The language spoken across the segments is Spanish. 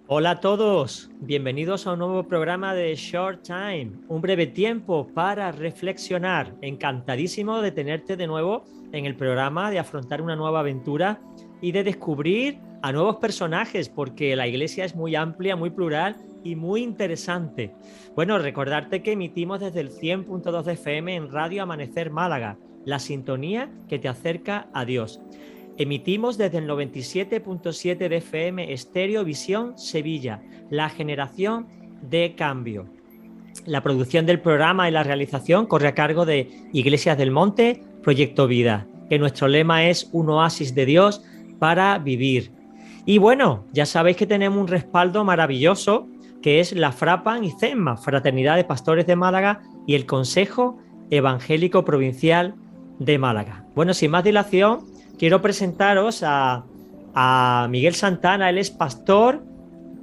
Hola a todos, bienvenidos a un nuevo programa de Short Time, un breve tiempo para reflexionar. Encantadísimo de tenerte de nuevo en el programa, de afrontar una nueva aventura y de descubrir a nuevos personajes, porque la iglesia es muy amplia, muy plural y muy interesante. Bueno, recordarte que emitimos desde el 100.2 de FM en Radio Amanecer Málaga, la sintonía que te acerca a Dios. Emitimos desde el 97.7 de FM Estéreo Visión Sevilla, la generación de cambio. La producción del programa y la realización corre a cargo de Iglesias del Monte, Proyecto Vida, que nuestro lema es un oasis de Dios para vivir. Y bueno, ya sabéis que tenemos un respaldo maravilloso que es la FRAPAN y CEMMA, Fraternidad de Pastores de Málaga, y el Consejo Evangélico Provincial de Málaga. Bueno, sin más dilación, quiero presentaros a Miguel Santana. Él es pastor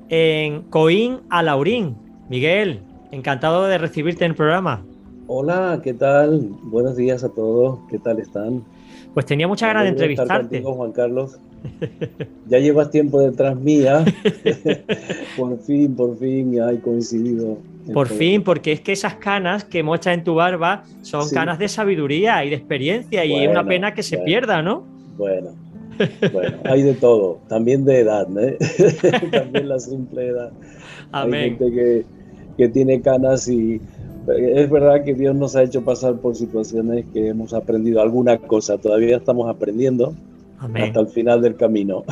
en Coín a Laurín. Miguel, encantado de recibirte en el programa. Hola, ¿qué tal? Buenos días a todos, ¿qué tal están? Pues tenía muchas Me ganas de alegro de estar entrevistarte. contigo, Juan Carlos. Ya llevas tiempo detrás mía. Por fin, hay coincidido el Por fin, podernos porque es conocer. que esas canas que muestras en tu barba son Sí, canas de sabiduría y de experiencia y es una bueno, pena que se bueno, pierda, ¿no? bueno, bueno, hay de todo, también de edad, ¿eh? También la simple edad. Hay Amén. gente que tiene canas y es verdad que Dios nos ha hecho pasar por situaciones que hemos aprendido alguna cosa, todavía estamos aprendiendo hasta Amén. el final del camino.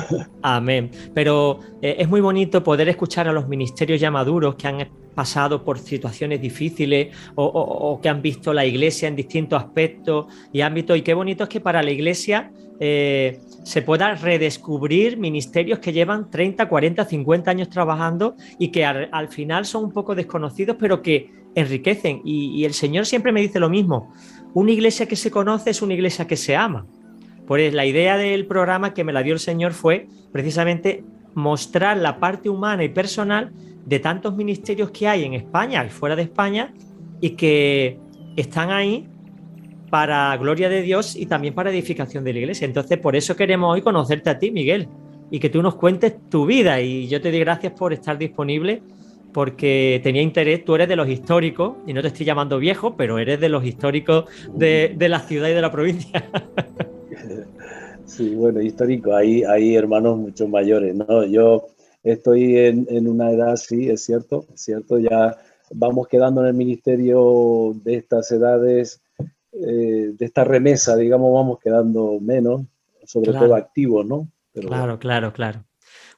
Amén. Pero es muy bonito poder escuchar a los ministerios ya maduros que han pasado por situaciones difíciles o que han visto la iglesia en distintos aspectos y ámbitos. Y qué bonito es que para la iglesia se pueda redescubrir ministerios que llevan 30, 40, 50 años trabajando y que al final son un poco desconocidos, pero que enriquecen. Y el Señor siempre me dice lo mismo. Una iglesia que se conoce es una iglesia que se ama. Pues la idea del programa que me la dio el Señor fue precisamente mostrar la parte humana y personal de tantos ministerios que hay en España y fuera de España y que están ahí para gloria de Dios y también para edificación de la iglesia. Entonces, por eso queremos hoy conocerte a ti, Miguel, y que tú nos cuentes tu vida. Y yo te doy gracias por estar disponible porque tenía interés, tú eres de los históricos, y no te estoy llamando viejo, pero eres de los históricos de la ciudad y de la provincia. Sí, bueno, histórico, hay hermanos mucho mayores, ¿no? Yo estoy en una edad, sí, es cierto, ya vamos quedando en el ministerio de estas edades, de esta remesa, digamos, vamos quedando menos, sobre todo Claro. activos, ¿no? Pero bueno. Claro, claro, claro.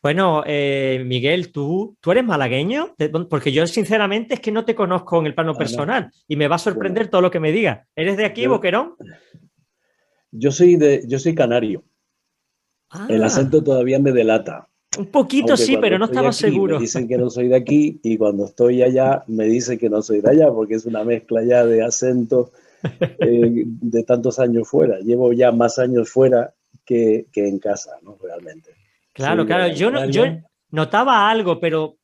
Bueno, Miguel, ¿tú eres malagueño? Porque yo sinceramente es que no te conozco en el plano Ah, no. personal y me va a Bueno, sorprender todo lo que me digas. ¿Eres de aquí, yo, Boquerón? yo soy canario. El Ah, acento todavía me delata, un poquito aunque sí, cuando pero no estoy estaba aquí me seguro. dicen que no soy de aquí y cuando estoy allá me dicen que no soy de allá porque es una mezcla ya de acentos de tantos años fuera. Llevo ya más años fuera que en casa, ¿no? Realmente. Claro, Soy de claro. Gran Yo Canaria. notaba algo, pero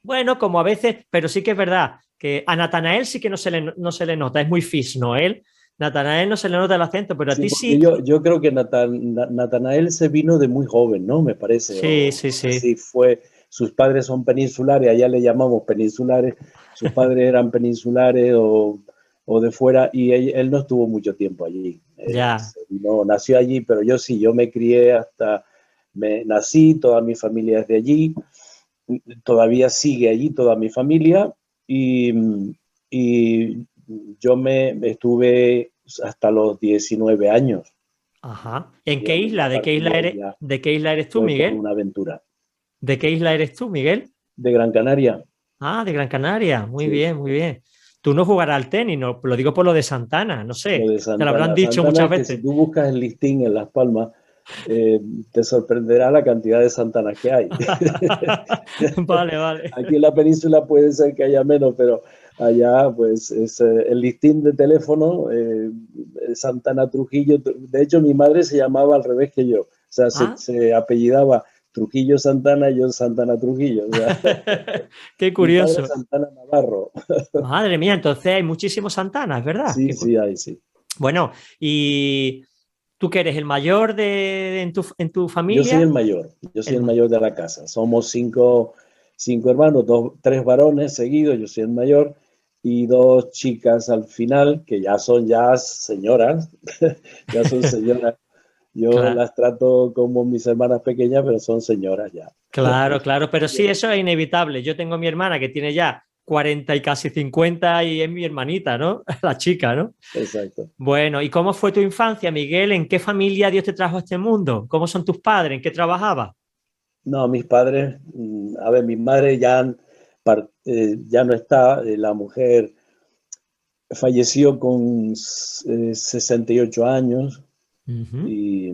bueno, como a veces, pero sí que es verdad que a Natanael sí que no se le nota, es muy fish, ¿no? Él, Natanael no se le nota el acento, pero a Sí, ti porque sí. yo creo que Natanael se vino de muy joven, ¿no? Me parece, Sí, o sí, no sé sí. si fue, sus padres son peninsulares, allá le llamamos peninsulares, sus padres eran peninsulares o de fuera, y él no estuvo mucho tiempo allí. Ya. Nació allí, pero yo sí, yo me crié hasta, me nací, toda mi familia es de allí, todavía sigue allí toda mi familia, y, y yo me estuve hasta los 19 años, Ajá. ¿En qué digamos, y a isla? partir de ahí ya ¿De qué isla eres tú, fue toda Miguel? una aventura. ¿De qué isla eres tú, Miguel? De Gran Canaria, Ah, de Gran Canaria. Muy sí, bien, muy bien. Tú no jugarás al tenis, no, lo digo por lo de Santana, no lo sé. de Te lo habrán Santana. dicho Santana muchas es que si veces. tú buscas el listín en Las Palmas, eh, te sorprenderá la cantidad de Santanas que hay. Vale, vale. Aquí en la península puede ser que haya menos, pero allá pues es el listín de teléfono, Santana Trujillo. De hecho, mi madre se llamaba al revés que yo, o sea, Ah, se apellidaba Trujillo Santana y yo Santana Trujillo. O sea, qué mi padre curioso. Santana Navarro. Madre mía, entonces hay muchísimos Santanas, ¿verdad? Sí, sí, hay, sí. Bueno, ¿y tú que eres el mayor en tu Yo soy familia? el mayor, yo soy El el ma- mayor de la casa. Somos cinco, 5 hermanos, tres varones seguidos, yo soy el mayor, y 2 chicas al final, que ya son ya señoras, ya son señoras. Yo Claro, las trato como mis hermanas pequeñas, pero son señoras ya. claro, claro, pero sí, eso es inevitable. Yo tengo mi hermana que tiene ya 40 y casi 50 y es mi hermanita, ¿no? La chica, ¿no? Exacto. Bueno, ¿y cómo fue tu infancia, Miguel? ¿En qué familia Dios te trajo a este mundo? ¿Cómo son tus padres? ¿En qué trabajabas? No, mis padres, a ver, mi madre ya no está, la mujer falleció con 68 años Ujú. y,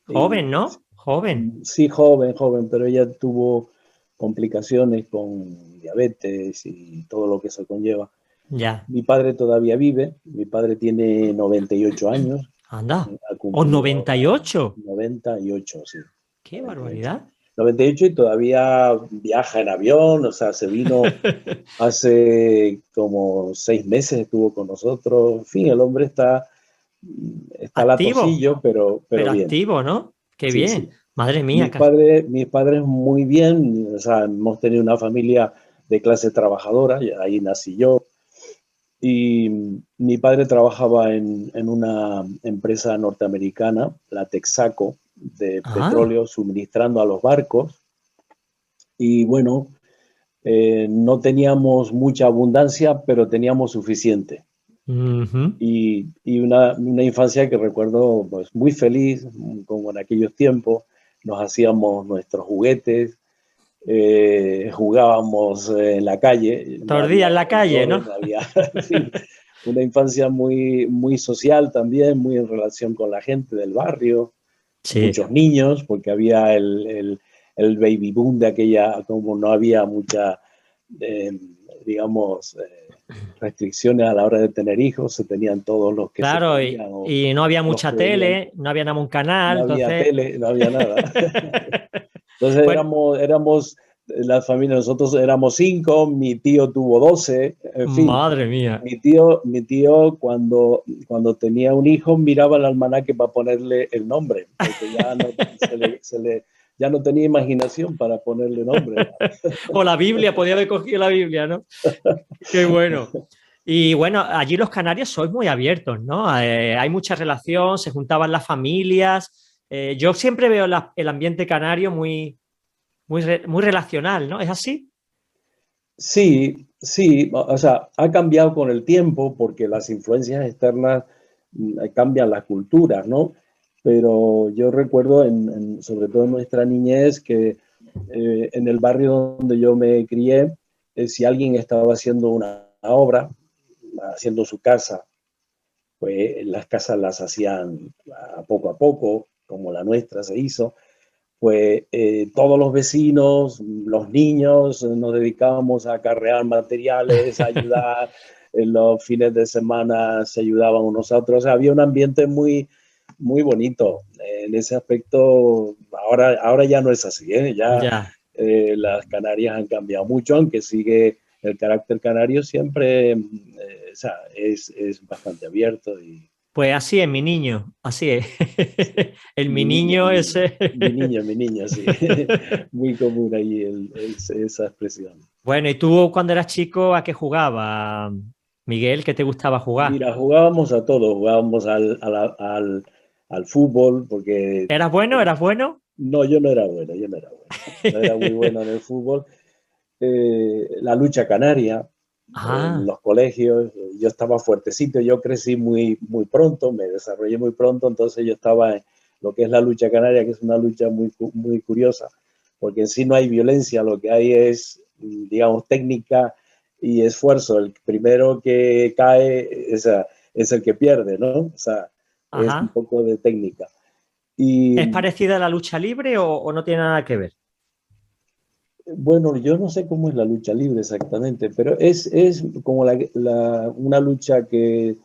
Joven, y ¿no? Joven. sí, joven, pero ella tuvo complicaciones con diabetes y todo lo que eso conlleva. Ya. Mi padre todavía vive, mi padre tiene 98 años, Anda. ha ¿O cumplido ahora 98? 98, sí, ¡Qué 98. barbaridad! 98 y todavía viaja en avión, o sea, se vino hace como 6 meses, estuvo con nosotros. En fin, el hombre está Activo, latosillo, pero pero bien. activo, ¿no? Qué Sí, bien. sí. Madre mía. Mis padres muy bien, o sea, hemos tenido una familia de clase trabajadora, y ahí nací yo. Y mi padre trabajaba en una empresa norteamericana, la Texaco, de Ah. petróleo, suministrando a los barcos. Y bueno, no teníamos mucha abundancia, pero teníamos suficiente. Ujú. Y una infancia que recuerdo pues, muy feliz, como en aquellos tiempos. Nos hacíamos nuestros juguetes, jugábamos en la calle, no Todos los había días en la calle, control, ¿no? no había, en fin, una infancia muy, muy social también, muy en relación con la gente del barrio, Sí. muchos niños, porque había el baby boom de aquella, como no había mucha, eh, digamos, restricciones a la hora de tener hijos, se tenían todos los que se Claro, podían o y no había los mucha que venían, tele, no había nada un canal, no había entonces. tele, no había nada. Entonces Bueno, éramos la familia, nosotros éramos 5, mi tío tuvo 12, en fin. madre mía. Mi tío cuando tenía un hijo miraba el almanaque para ponerle el nombre, porque ya no tenía imaginación para ponerle nombre. O la Biblia, podía haber cogido la Biblia, ¿no? Qué bueno. Y bueno, allí los canarios sois muy abiertos, ¿no? Hay mucha relación, se juntaban las familias. Yo siempre veo el ambiente canario muy relacional, ¿no? ¿Es así? Sí, sí, o sea, ha cambiado con el tiempo porque las influencias externas cambian las culturas, ¿no? Pero yo recuerdo, sobre todo en nuestra niñez, que en el barrio donde yo me crié, si alguien estaba haciendo una obra, haciendo su casa, pues las casas las hacían a poco, como la nuestra se hizo, pues todos los vecinos, los niños, nos dedicábamos a acarrear materiales, a ayudar, en los fines de semana se ayudaban unos a otros, o sea, había un ambiente muy, muy bonito. En ese aspecto, ahora ya no es así, ¿eh? Ya Ya. las Canarias han cambiado mucho, aunque sigue el carácter canario siempre, o sea, es bastante abierto y Pues así es, mi niño, así es. El mi niño es. mi niño, sí. Muy común ahí esa expresión. Bueno, ¿y tú cuando eras chico a qué jugabas, Miguel? ¿Qué te gustaba jugar? Mira, jugábamos a todo, jugábamos al fútbol, porque ¿Eras bueno? ¿Eras bueno? no, yo no era bueno, no era muy bueno en el fútbol. La lucha canaria en Ah, los colegios, yo estaba fuertecito, yo crecí muy, muy pronto, me desarrollé muy pronto, entonces yo estaba en lo que es la lucha canaria, que es una lucha muy, muy curiosa, porque en sí no hay violencia, lo que hay es, digamos, técnica y esfuerzo. El primero que cae es el que pierde, ¿no? O sea, es un ajá. poco de técnica. Y ¿Es parecida a la lucha libre o no tiene nada que ver? bueno, yo no sé cómo es la lucha libre exactamente, pero es como una lucha que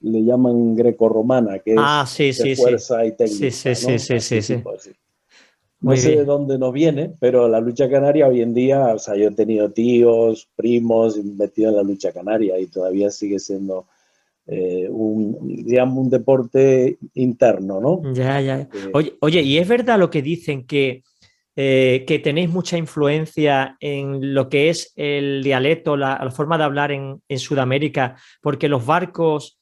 le llaman grecorromana, que Ah, es sí, de sí, sí. fuerza y Sí, sí, técnica, sí, ¿no? sí, Así sí, sí. tipo así. No Muy sé de bien. dónde nos viene, pero la lucha canaria hoy en día, o sea, yo he tenido tíos, primos metidos en la lucha canaria y todavía sigue siendo digamos, un deporte interno, ¿no? Ya, ya. Eh, Oye, oye, ¿y es verdad lo que dicen que que tenéis mucha influencia en lo que es el dialecto, la forma de hablar en Sudamérica, porque los barcos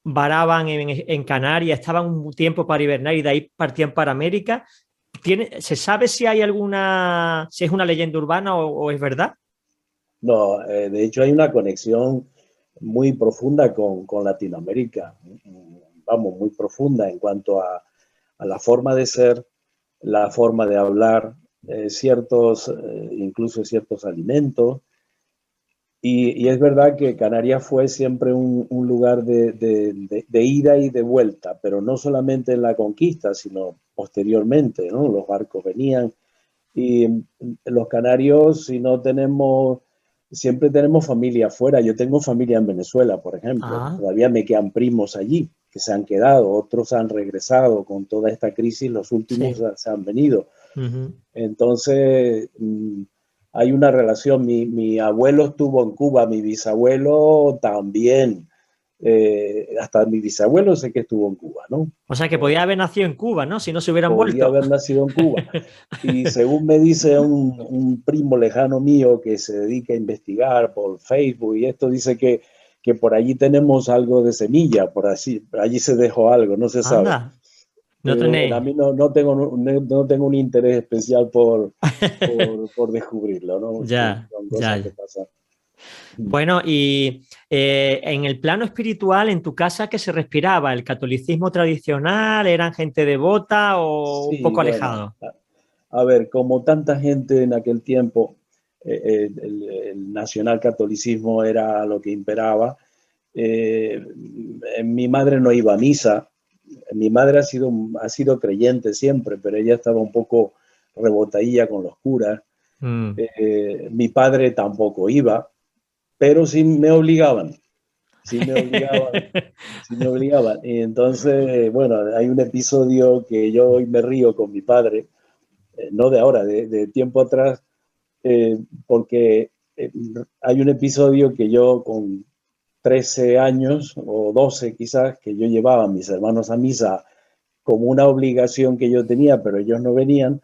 varaban en Canarias, estaban un tiempo para hibernar y de ahí partían para América. ¿Se sabe si hay alguna, si es una leyenda urbana o es verdad? No, de hecho hay una conexión muy profunda con Latinoamérica, vamos, muy profunda en cuanto a la forma de ser, la forma de hablar, incluso ciertos alimentos. Y es verdad que Canarias fue siempre un lugar de ida y de vuelta, pero no solamente en la conquista, sino posteriormente, ¿no? Los barcos venían y los canarios, si no tenemos, siempre tenemos familia afuera. Yo tengo familia en Venezuela, por ejemplo. Ah, Todavía me quedan primos allí que se han quedado, otros han regresado con toda esta crisis, los últimos sí. se han venido. Ujú. Entonces, hay una relación. Mi abuelo estuvo en Cuba, mi bisabuelo también. Hasta mi bisabuelo sé que estuvo en Cuba, ¿no? O sea que podía haber nacido en Cuba, ¿no? Si no se hubieran Podía vuelto. haber nacido en Cuba. Y según me dice un primo lejano mío que se dedica a investigar por Facebook y esto, dice que por allí tenemos algo de semilla, por allí se dejó algo, no se sabe. Anda, no Pero bueno, a tenéis. mí no tengo un interés especial por descubrirlo, ¿no? Ya, Son ya, cosas que ya. pasan. Bueno, y en el plano espiritual, en tu casa, ¿qué se respiraba? ¿El catolicismo tradicional? ¿Eran gente devota o un Sí, poco bueno, alejado? a ver, como tanta gente en aquel tiempo, el nacionalcatolicismo era lo que imperaba. Eh, Mi madre no iba a misa. Mi madre ha sido creyente siempre, pero ella estaba un poco rebotadilla con los curas. Mm. Mi padre tampoco iba, pero sí me obligaban, sí me obligaban, sí me obligaban. Y entonces, bueno, hay un episodio que yo hoy me río con mi padre, no de ahora, de tiempo atrás, porque hay un episodio que yo con 13 años o 12 quizás, que yo llevaba a mis hermanos a misa como una obligación que yo tenía, pero ellos no venían.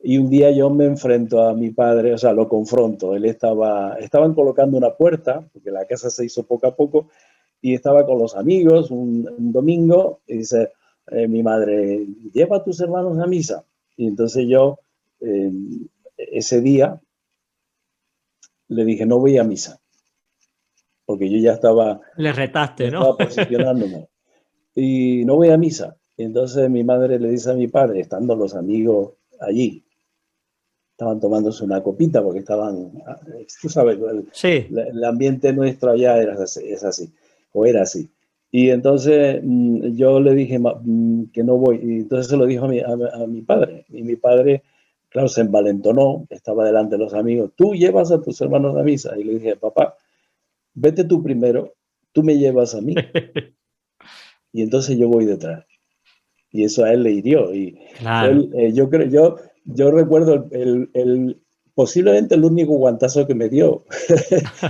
Y un día yo me enfrento a mi padre, o sea, lo confronto. Estaban colocando una puerta, porque la casa se hizo poco a poco, y estaba con los amigos un domingo, y dice mi madre, lleva a tus hermanos a misa. Y entonces yo, eh, ese día, le dije, no voy a misa, porque yo Le ya retaste, ¿no? estaba posicionándome. Y no voy a misa. Entonces mi madre le dice a mi padre, estando los amigos allí, estaban tomándose una copita porque estaban, tú sabes, Sí. el ambiente nuestro allá es así, o era así. Y entonces yo le dije que no voy, y entonces se lo dijo a mi padre, y mi padre, claro, se envalentonó, estaba delante de los amigos, tú llevas a tus hermanos a misa, y le dije, papá, vete tú primero, tú me llevas a mí, y entonces yo voy detrás. Y eso a él le hirió. Y Claro. yo recuerdo posiblemente el único guantazo que me dio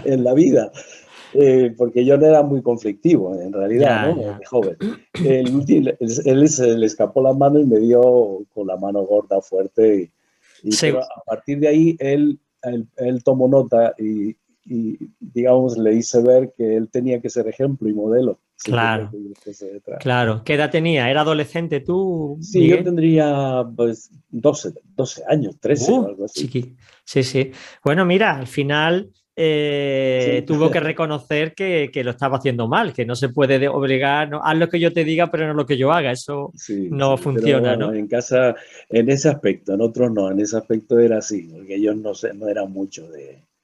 en la vida, porque yo no era muy conflictivo, en realidad, Ya, ¿no? ya. De joven. Él se le escapó la mano y me dio con la mano gorda, fuerte, pero Se- a partir de ahí él tomó nota y, digamos, le hice ver que él tenía que ser ejemplo y modelo, siempre Claro, que yo fuese detrás. claro. ¿Qué edad tenía? ¿Era adolescente tú, Sí, yo Miguel? tendría pues 12 años, 13 o algo así. Chiqui. Sí, sí. Bueno, mira, al final Sí, tuvo que reconocer que lo estaba haciendo mal, que no se puede obligar, no, haz lo que yo te diga, pero no lo que yo haga. Eso sí, no sí, pero funciona, bueno, ¿no? en casa, en ese aspecto, en otros no, en ese aspecto era así, porque ellos no eran mucho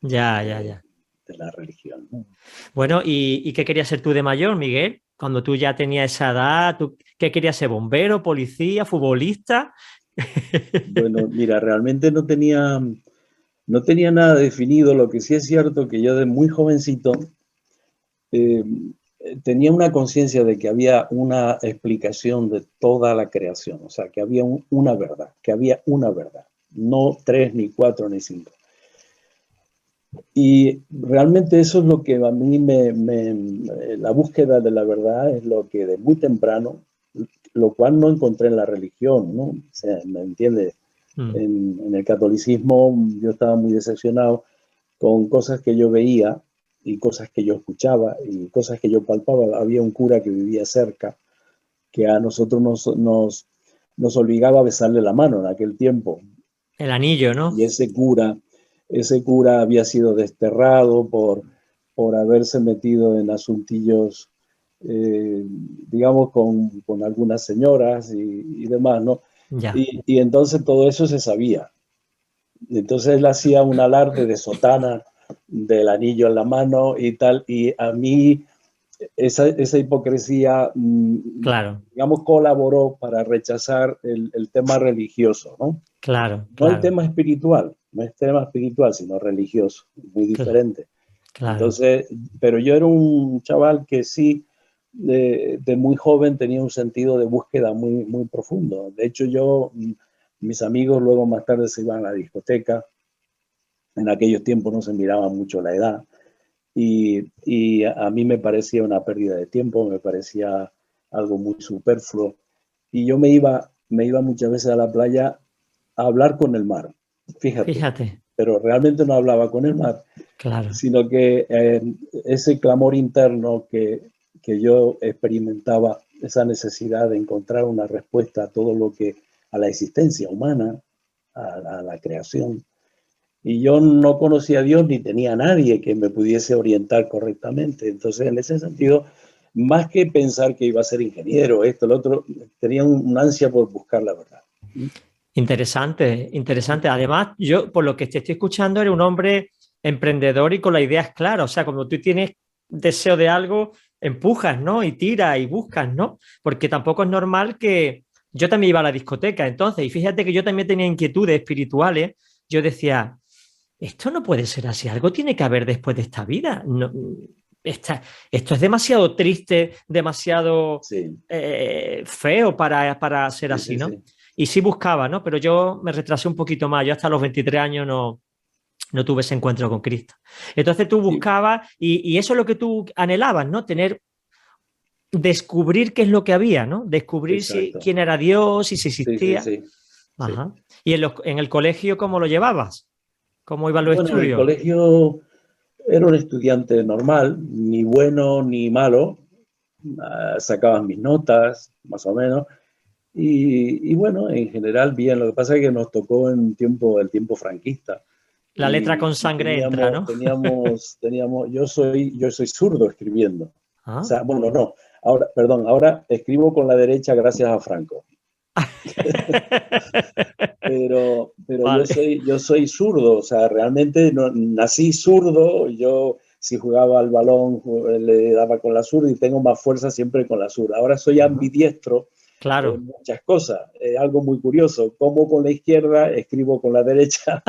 Ya, ya, de, ya. de la religión, ¿no? Bueno, ¿y qué querías ser tú de mayor, Miguel? Cuando tú ya tenías esa edad, ¿qué querías ser? ¿Bombero, policía, futbolista? Bueno, mira, realmente no tenía nada definido, lo que sí es cierto que yo de muy jovencito eh, tenía una conciencia de que había una explicación de toda la creación, o sea, que había una verdad, no tres, ni cuatro, ni cinco. Y realmente eso es lo que a mí la búsqueda de la verdad es lo que de muy temprano, lo cual no encontré en la religión, ¿no? O sea, ¿me entiendes? En el catolicismo yo estaba muy decepcionado con cosas que yo veía y cosas que yo escuchaba y cosas que yo palpaba. Había un cura que vivía cerca que a nosotros nos obligaba a besarle la mano en aquel tiempo. El anillo, ¿no? Y ese cura había sido desterrado por haberse metido en asuntillos, digamos, con algunas señoras y demás, ¿no? Ya. Y entonces todo eso se sabía. Entonces él hacía un alarde de sotana, del anillo en la mano y tal, y a mí esa hipocresía, Claro, digamos, colaboró para rechazar el tema religioso, ¿no? claro, No el claro, tema espiritual, no es tema espiritual, sino religioso, muy diferente. claro. Entonces, pero yo era un chaval que sí, de muy joven tenía un sentido de búsqueda muy, muy profundo. De hecho, mis amigos luego más tarde se iban a la discoteca. En aquellos tiempos no se miraba mucho la edad. Y a mí me parecía una pérdida de tiempo, me parecía algo muy superfluo. Y yo me iba muchas veces a la playa a hablar con el mar, fíjate, Fíjate, pero realmente no hablaba con el mar, claro. sino que ese clamor interno que yo experimentaba, esa necesidad de encontrar una respuesta a todo lo que, a la existencia humana, a la creación. Y yo no conocía a Dios ni tenía a nadie que me pudiese orientar correctamente. Entonces, en ese sentido, más que pensar que iba a ser ingeniero, esto, lo otro, tenía un ansia por buscar la verdad. Interesante, interesante. Además, yo, por lo que te estoy escuchando, eres un hombre emprendedor y con las ideas claras. O sea, cuando tú tienes deseo de algo, empujas, ¿no? Y tiras y buscas, ¿no? Porque tampoco es normal que yo también iba a la discoteca entonces, y fíjate que yo también tenía inquietudes espirituales. Yo decía, esto no puede ser así, algo tiene que haber después de esta vida. No, esto es demasiado triste, demasiado Sí, feo para ser sí, así, sí, ¿no? sí. Y sí buscaba, ¿no? Pero yo me retrasé un poquito más. Yo hasta los 23 años no tuve ese encuentro con Cristo. Entonces tú Sí, buscabas y eso es lo que tú anhelabas, ¿no? Descubrir qué es lo que había, ¿no? Descubrir exacto. quién era Dios y si Sí, sí, existía. sí, sí. Ajá. ¿Y en el colegio cómo lo llevabas? ¿Cómo iban los Bueno, en el estudios? colegio era un estudiante normal, ni bueno ni malo. Sacaban mis notas, más o menos. Y bueno, en general bien. Lo que pasa es que nos tocó en el tiempo franquista. La letra con Y sangre entra, ¿no? yo soy zurdo escribiendo. O Ah. sea, bueno, no. Ahora, perdón, ahora escribo con la derecha gracias a Franco. Pero yo Vale. soy, yo soy zurdo, o sea, realmente no, nací zurdo. Yo, si jugaba al balón, le daba con la zurda y tengo más fuerza siempre con la zurda. Ahora soy Ajá. ambidiestro en Claro. muchas cosas. Algo muy curioso, como con la izquierda, escribo con la derecha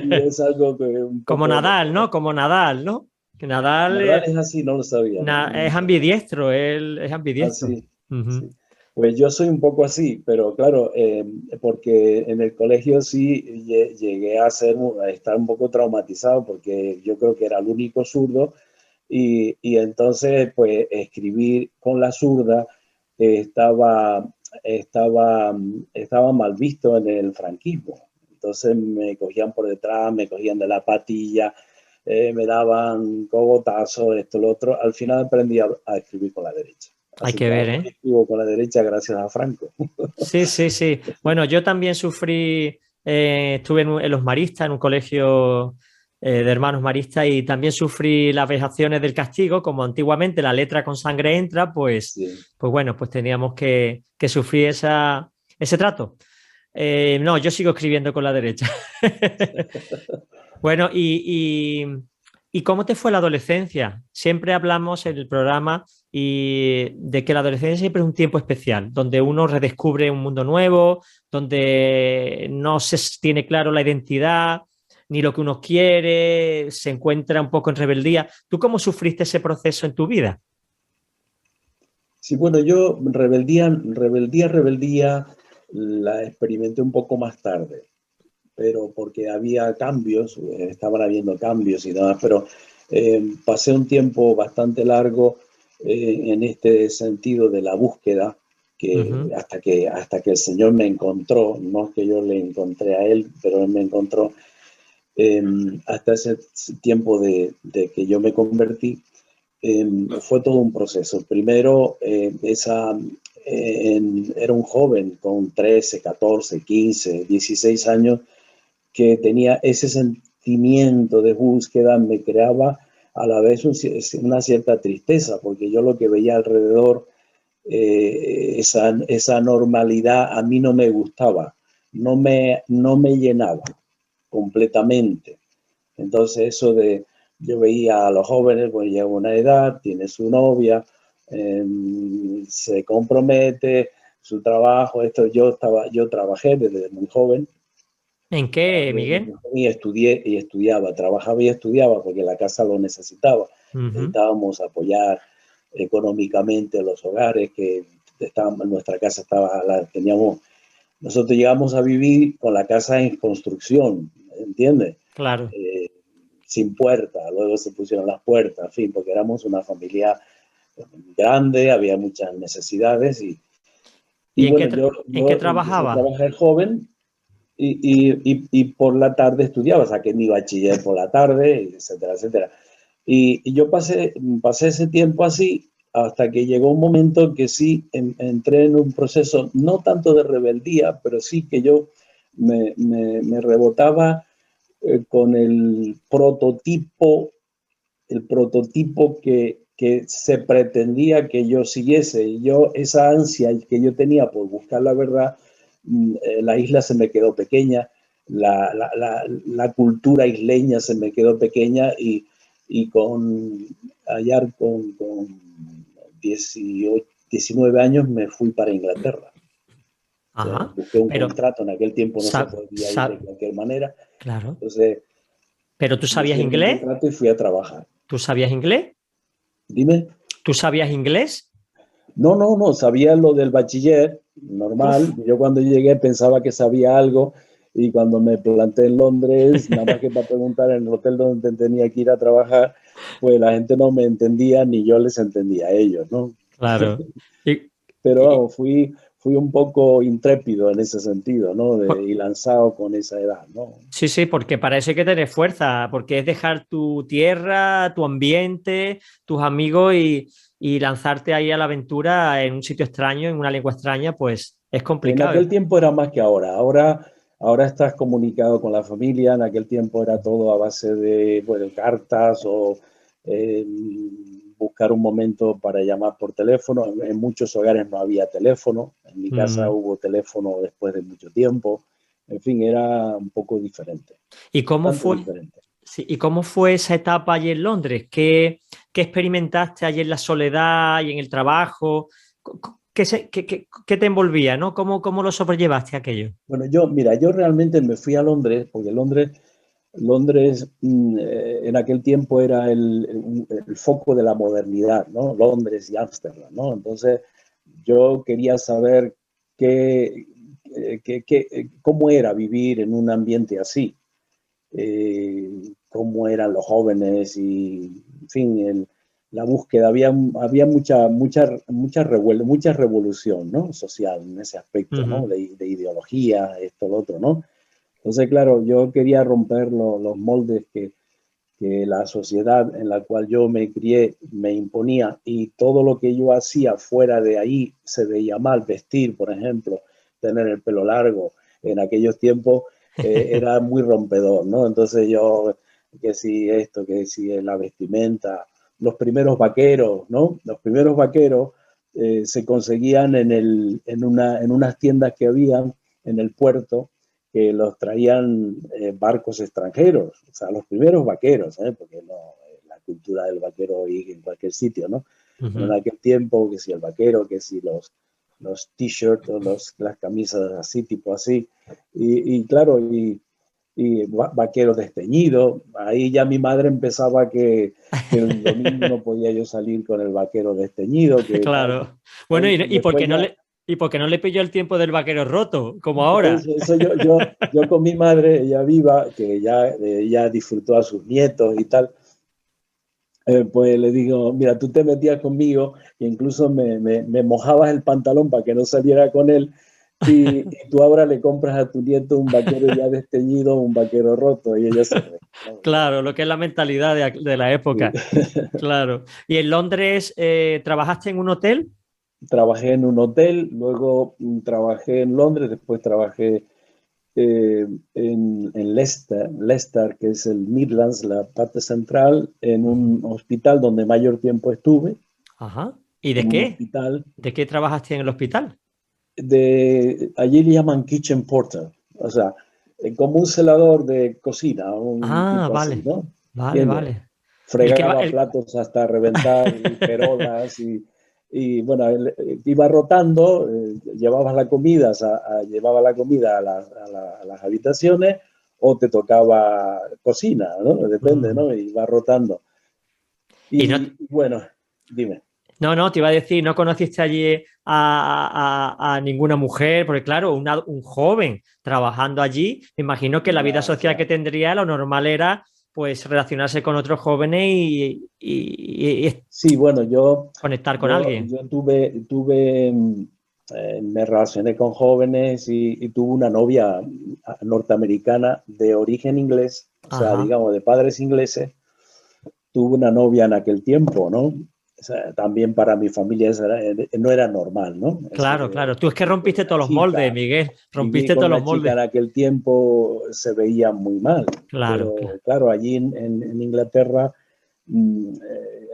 y es algo que un Como poco Nadal, loco, ¿no? ¿no? Como Nadal, ¿no? Que Nadal Nadal es así, no lo sabía, ¿no? No lo es sabía. ambidiestro, él es ambidiestro. Así, Ujú. sí. Pues yo soy un poco así, pero claro, porque en el colegio sí llegué a estar un poco traumatizado porque yo creo que era el único zurdo y entonces pues escribir con la zurda estaba, estaba mal visto en el franquismo. Entonces me cogían por detrás, me cogían de la patilla, me daban cogotazos, esto, lo otro. Al final aprendí a escribir con la derecha. Hay Así que que ver, ahora ¿eh? escribo con la derecha gracias a Franco. Sí, sí, sí. Bueno, yo también sufrí, estuve en los maristas, en un colegio de hermanos maristas, y también sufrí las vejaciones del castigo, como antiguamente la letra con sangre entra, Sí, pues bueno, pues teníamos que sufrir ese trato. No, yo sigo escribiendo con la derecha. Bueno, ¿y cómo te fue la adolescencia? Siempre hablamos en el programa de que la adolescencia siempre es un tiempo especial, donde uno redescubre un mundo nuevo, donde no se tiene claro la identidad, ni lo que uno quiere, se encuentra un poco en rebeldía. ¿Tú cómo sufriste ese proceso en tu vida? sí, bueno, yo rebeldía la experimenté un poco más tarde, pero porque había cambios, estaban habiendo cambios y demás, pero pasé un tiempo bastante largo en este sentido de la búsqueda, Ujú. hasta que el Señor me encontró, no es que yo le encontré a Él, pero Él me encontró. Hasta ese tiempo de que yo me convertí, fue todo un proceso. Primero, era un joven con 13, 14, 15, 16 años que tenía ese sentimiento de búsqueda, me creaba a la vez una cierta tristeza, porque yo lo que veía alrededor, esa normalidad a mí no me gustaba, no me llenaba completamente. Entonces yo veía a los jóvenes, pues llega una edad, tiene su novia, se compromete, su trabajo, yo trabajé desde muy joven. ¿En qué, Miguel? Y estudié y estudiaba, trabajaba y estudiaba porque la casa lo necesitaba. Ujú. Necesitábamos apoyar económicamente a los hogares nuestra casa nosotros llegamos a vivir con la casa en construcción, ¿entiendes? Claro. Sin puerta, luego se pusieron las puertas, en fin, porque éramos una familia grande, había muchas necesidades y ¿Y bueno, en qué yo empecé a trabajaba? trabajar joven y por la tarde estudiaba, saqué mi bachiller por la tarde, etcétera, etcétera. Y yo pasé ese tiempo así hasta que llegó un momento que sí entré en un proceso, no tanto de rebeldía, pero sí que yo me rebotaba con el prototipo que se pretendía que yo siguiese. Y esa ansia que yo tenía por buscar la verdad, la isla se me quedó pequeña, la cultura isleña se me quedó pequeña y con 18, 19 años me fui para Inglaterra. Ajá. Busqué un Pero, contrato, en aquel tiempo no se sa- podía ir de sa- cualquier manera. claro. Entonces ¿Pero tú sabías busqué mi inglés? contrato y fui a trabajar. ¿Tú sabías inglés? Dime. ¿Tú sabías inglés? No, sabía lo del bachiller, Uf. normal. Yo cuando llegué pensaba que sabía algo y cuando me planté en Londres, nada más que para preguntar en el hotel donde tenía que ir a trabajar, pues la gente no me entendía ni yo les entendía a ellos, ¿no? Claro. Y, Pero y- vamos, fui un poco intrépido en ese sentido, ¿no? por- Y lanzado con esa edad, ¿no? sí, sí, porque para eso hay que tener fuerza, porque es dejar tu tierra, tu ambiente, tus amigos y lanzarte ahí a la aventura en un sitio extraño, en una lengua extraña, pues es En complicado. aquel tiempo era más que ahora. Ahora estás comunicado con la familia. En aquel tiempo era todo a base de, bueno, cartas o eh, buscar un momento para llamar por teléfono. En muchos hogares no había teléfono. En mi casa Mm. hubo teléfono después de mucho tiempo. En fin, era un poco diferente, ¿Y cómo bastante fue? diferente. Sí, ¿y cómo fue esa etapa allí en Londres? ¿Qué experimentaste allí en la soledad y en el trabajo? ¿Qué te envolvía, ¿no? ¿Cómo lo sobrellevaste aquello? Bueno, mira, yo realmente me fui a Londres porque Londres en aquel tiempo era el foco de la modernidad, ¿no? Londres y Ámsterdam, ¿no? Entonces yo quería saber cómo era vivir en un ambiente así, cómo eran los jóvenes y, en fin, la búsqueda. Había mucha revolución, ¿no? Social en ese aspecto, ¿no? Ujú. De ideología, esto, lo otro, ¿no? Entonces, claro, yo quería romper los moldes que la sociedad en la cual yo me crié me imponía y todo lo que yo hacía fuera de ahí se veía mal. Vestir, por ejemplo, tener el pelo largo en aquellos tiempos era muy rompedor, ¿no? Entonces yo, que si esto, que si la vestimenta, los primeros vaqueros, ¿no? Los primeros vaqueros se conseguían en unas tiendas que habían en el puerto que los traían barcos extranjeros, o sea, los primeros vaqueros, porque no, la cultura del vaquero hoy en cualquier sitio, ¿no? Pero en Ujú. aquel tiempo, que si el vaquero, que si los t-shirts o las camisas así, tipo así, y claro, y vaqueros desteñidos, ahí ya mi madre empezaba que el domingo no podía yo salir con el vaquero desteñido, que tal. Claro. Bueno, Después ya, y por qué no le pilló el tiempo del vaquero roto, como ahora? eso yo con mi madre, ella viva, que ya disfrutó a sus nietos y tal, Pues le digo, mira, tú te metías conmigo e incluso me mojabas el pantalón para que no saliera con él y tú ahora le compras a tu nieto un vaquero ya desteñido, un vaquero roto y ella se re, ¿no? Claro, lo que es la mentalidad de la Sí. época. Claro. ¿Y en Londres trabajaste en un hotel? Trabajé en un hotel, luego trabajé en Londres, después trabajé en Leicester, que es el Midlands, la parte central, en Ujú. un hospital donde mayor tiempo estuve, Ajá. ¿Y de en un qué? hospital ¿De qué trabajaste en el hospital? allí le llaman kitchen porter, o sea, como un celador de cocina, un Ah, tipo así, vale. ¿no? Vale, ¿Entiendes? vale. El que va, Fregaba platos hasta reventar y perolas y bueno, él, iba rotando, llevabas la comida, llevaba la comida a las habitaciones o te tocaba cocina, ¿no? Depende, Mm. ¿no? Y va rotando. Y no, Y bueno, dime. no, no, te iba a decir, ¿no conociste allí a ninguna mujer? Porque claro, un joven trabajando allí, me imagino que la vida Ya, social que ya. tendría, lo normal era pues relacionarse con otros jóvenes y Sí, bueno, conectar con alguien. yo me relacioné con jóvenes y tuve una novia norteamericana de origen inglés, o sea, Ajá. digamos, de padres ingleses. Tuve una novia en aquel tiempo, ¿no? O sea, también para mi familia no era normal, ¿no? Eso Claro, de claro. Tú es que con rompiste una todos los moldes, chica. Miguel. Vivir Rompiste con todos los una chica moldes. en aquel tiempo se veía muy mal, Claro, pero claro, claro, allí en Inglaterra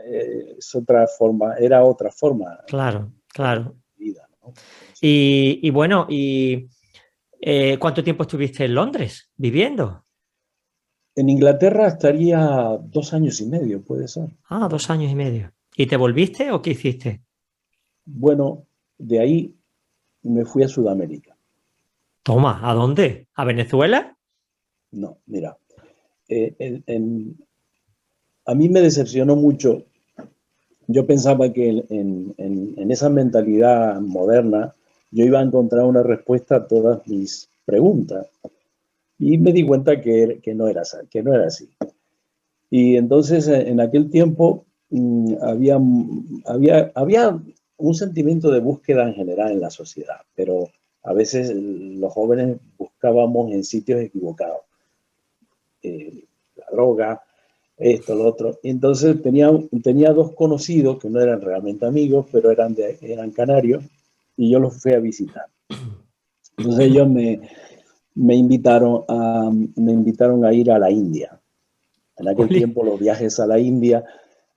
es otra forma, era otra forma claro, de claro. vida, ¿no? Entonces, Y bueno, ¿cuánto tiempo estuviste en Londres viviendo? en Inglaterra estaría 2 años y medio, puede ser. Ah, 2 años y medio. ¿Y te volviste o qué hiciste? Bueno, de ahí me fui a Sudamérica. Toma, ¿a dónde? ¿A Venezuela? No, mira, a mí me decepcionó mucho. Yo pensaba que en esa mentalidad moderna yo iba a encontrar una respuesta a todas mis preguntas. Y me di cuenta que no era, que no era así. Y entonces en aquel tiempo había un sentimiento de búsqueda en general en la sociedad, pero a veces los jóvenes buscábamos en sitios equivocados. La droga, esto, lo otro. Y entonces tenía dos conocidos que no eran realmente amigos, pero eran canarios, y yo los fui a visitar. Entonces ellos me invitaron a ir a la India. En aquel Oli. tiempo los viajes a la India,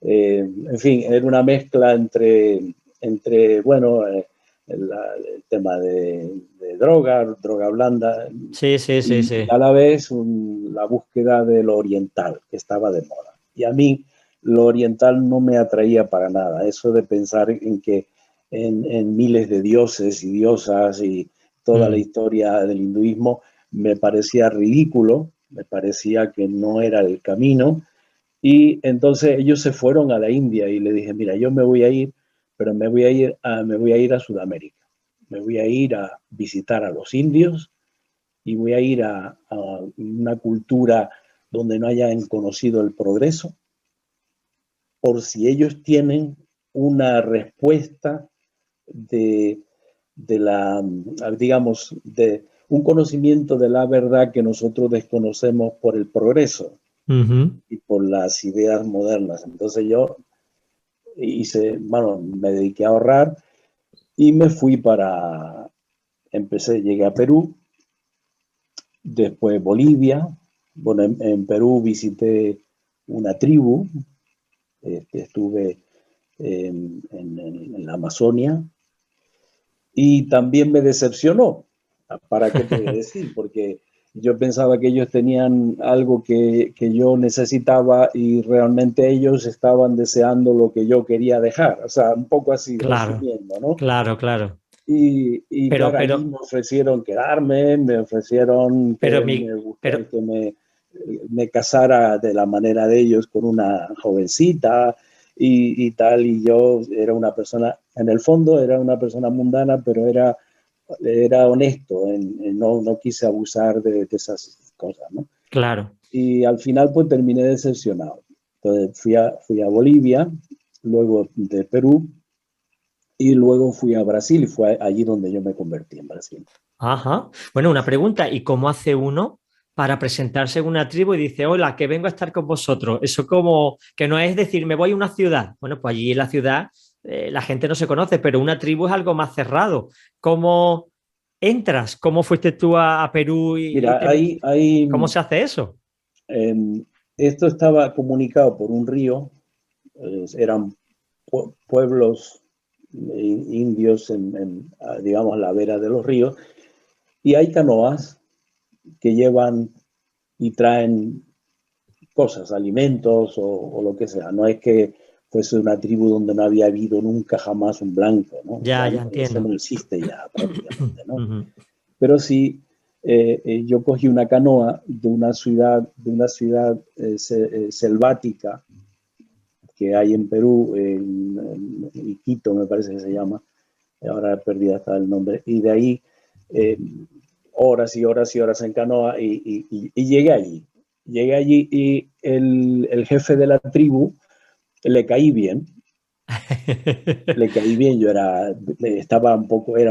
en fin, era una mezcla entre bueno, el tema de droga blanda, Sí, sí, sí, y sí. a la vez la búsqueda de lo oriental, que estaba de moda. Y a mí lo oriental no me atraía para nada, eso de pensar en que en miles de dioses y diosas y toda la Mm. historia del hinduismo me parecía ridículo, me parecía que no era el camino. Y entonces ellos se fueron a la India y le dije, mira, yo me voy a ir, pero me voy a ir a Sudamérica. Me voy a ir a visitar a los indios y voy a ir a una cultura donde no hayan conocido el progreso, por si ellos tienen una respuesta de, digamos, de un conocimiento de la verdad que nosotros desconocemos por el progreso Ujú. y por las ideas modernas. Entonces yo bueno, me dediqué a ahorrar y me fui llegué a Perú, después Bolivia. Bueno, en Perú visité una tribu, estuve en la Amazonia y también me decepcionó. ¿Para qué te voy a decir? Porque yo pensaba que ellos tenían algo que yo necesitaba y realmente ellos estaban deseando lo que yo quería dejar. O sea, un poco así, Claro, resumiendo, ¿no? claro, claro. Y Pero, claro, allí pero, me ofrecieron quedarme, me ofrecieron pero, que me casara de la manera de ellos con una jovencita y tal, y yo era una persona, en el fondo era una persona mundana, pero era honesto, no quise abusar de esas cosas, ¿no? claro. Y al final pues terminé decepcionado. Entonces fui a Bolivia, luego de Perú, y luego fui a Brasil y fue allí donde yo me convertí en Brasil. Ajá. Bueno, una pregunta, ¿y cómo hace uno para presentarse en una tribu y dice, hola, que vengo a estar con vosotros? Eso como que no es decir, me voy a una ciudad. Bueno, pues allí en la ciudad la gente no se conoce, pero una tribu es algo más cerrado. ¿Cómo entras? ¿Cómo fuiste tú a Perú y Mira, cómo se hace eso? eh, esto estaba comunicado por un río, eran pueblos indios digamos, a la vera de los ríos, y hay canoas que llevan y traen cosas, alimentos o lo que sea. No es que fuese una tribu donde no había habido nunca jamás un blanco, ¿no? Ya, ya Eso entiendo. no existe ya prácticamente, ¿no? Ujú. Pero sí, yo cogí una canoa de una ciudad selvática que hay en Perú, en Iquito me parece que se llama, ahora he perdido hasta el nombre, y de ahí eh, horas y horas y horas en canoa y llegué allí. Llegué allí y el jefe de la tribu le caí bien, le caí bien, era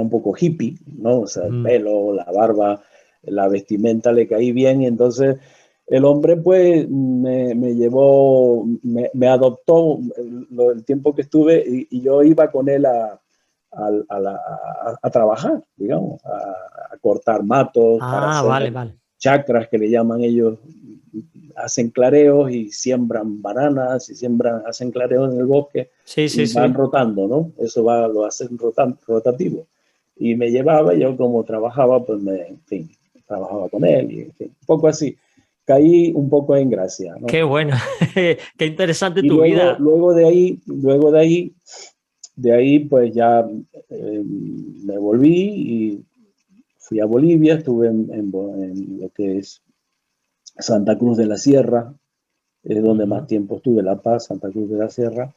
un poco hippie, ¿no? O sea, el Mm. pelo, la barba, la vestimenta le caí bien y entonces el hombre pues me llevó, me adoptó el tiempo que estuve y yo iba con él a trabajar, digamos, a cortar matos para Ah, hacer vale, vale. chacras que le llaman ellos, hacen clareos y siembran bananas y hacen clareos en el bosque Sí, sí, y van sí. rotando, ¿no? Lo hacen rotativo. Y me llevaba, yo como trabajaba, pues en fin, trabajaba con él y en fin, un poco así. Caí un poco en gracia, ¿no? Qué bueno. Qué interesante Y tu vida. de ahí pues ya me volví y fui a Bolivia, estuve en lo que es Santa Cruz de la Sierra, es donde más Ujú. tiempo estuve, La Paz, Santa Cruz de la Sierra.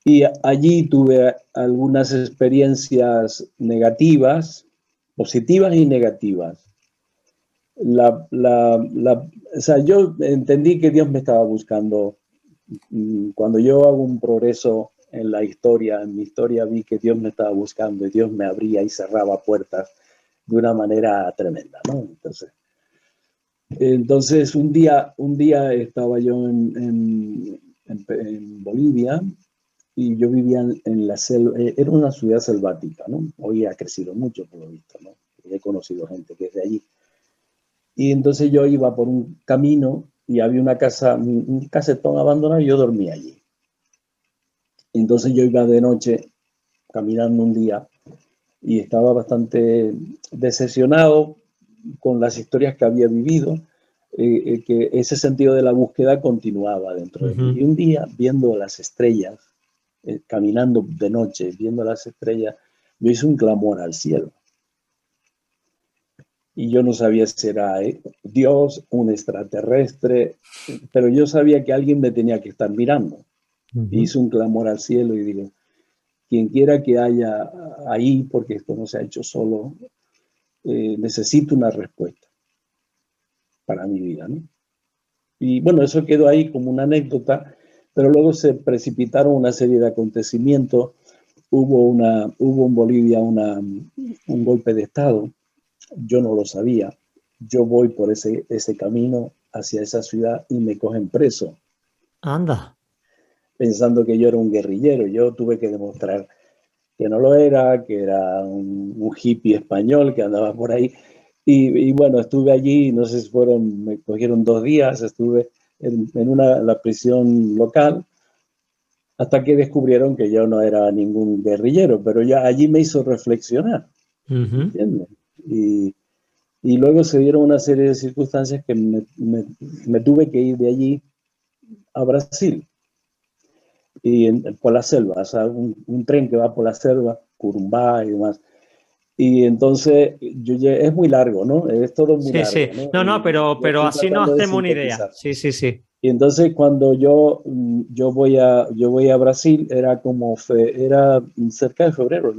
Y allí tuve algunas experiencias negativas, positivas y negativas. O sea, yo entendí que Dios me estaba buscando. Cuando yo hago un progreso en la historia, en mi historia vi que Dios me estaba buscando y Dios me abría y cerraba puertas de una manera tremenda, ¿no? Entonces un día estaba yo en Bolivia y yo vivía en la selva, era una ciudad selvática, ¿no? Hoy ha crecido mucho, por lo visto, ¿no? He conocido gente que es de allí. Y entonces yo iba por un camino y había una casa, un casetón abandonado y yo dormía allí. Entonces yo iba de noche caminando un día y estaba bastante decepcionado con las historias que había vivido, que ese sentido de la búsqueda continuaba dentro de mí. Ujú. Y un día, viendo las estrellas, caminando de noche, viendo las estrellas, yo hice un clamor al cielo. Y yo no sabía si era Dios, un extraterrestre, pero yo sabía que alguien me tenía que estar mirando. Ujú. Hice un clamor al cielo y digo, quien quiera que haya ahí, porque esto no se ha hecho solo, necesito una respuesta para mi vida, ¿no? Y bueno, eso quedó ahí como una anécdota, pero luego se precipitaron una serie de acontecimientos. Hubo en Bolivia un golpe de Estado, yo no lo sabía. Yo voy por ese camino hacia esa ciudad y me cogen preso, Anda. pensando que yo era un guerrillero. Yo tuve que demostrar que no lo era, que era un hippie español que andaba por ahí. Y bueno, estuve allí, no sé si me cogieron 2 días, estuve la prisión local, hasta que descubrieron que yo no era ningún guerrillero, pero ya allí me hizo reflexionar, Ujú. ¿entiendes? Y luego se dieron una serie de circunstancias que me tuve que ir de allí a Brasil, por la selva, o sea, un tren que va por la selva, Curumbá y demás. Y entonces es muy largo, ¿no? Es todo muy Sí, sí. largo, ¿no? No, no, Y yo pero estoy así nos tratando de hacemos una idea. sintetizar. Sí, sí, sí. Y entonces cuando yo voy a Brasil, era cerca de febrero,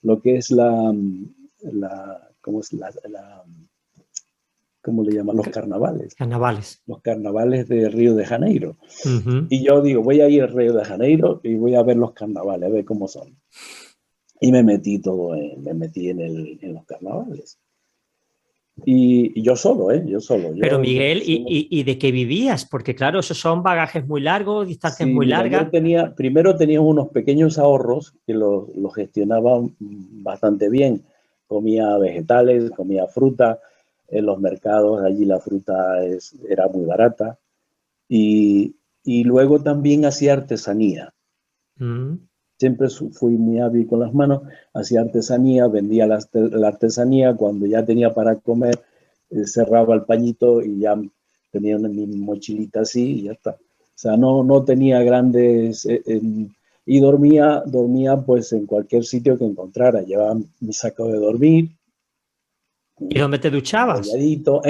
lo que es ¿cómo es ¿cómo le llaman? Los carnavales. Carnavales. Los carnavales de Río de Janeiro. Uh-huh. Y yo digo, voy a ir a Río de Janeiro y voy a ver los carnavales, a ver cómo son. Y me metí en los carnavales. Y yo solo, Yo solo. Pero Miguel, Yo solo. ¿y de qué vivías? Porque claro, esos son bagajes muy largos, distancias Sí, muy mira, largas. primero tenía unos pequeños ahorros que los gestionaba bastante bien. Comía vegetales, comía fruta. En los mercados allí la fruta era muy barata. Y luego también hacía artesanía. Mm. Siempre fui muy hábil con las manos, hacía artesanía, vendía la artesanía, cuando ya tenía para comer, cerraba el pañito y ya tenía mi mochilita así y ya está. O sea, no tenía grandes... y dormía pues en cualquier sitio que encontrara. Llevaba mi saco de dormir, ¿Y dónde te duchabas? enrolladito,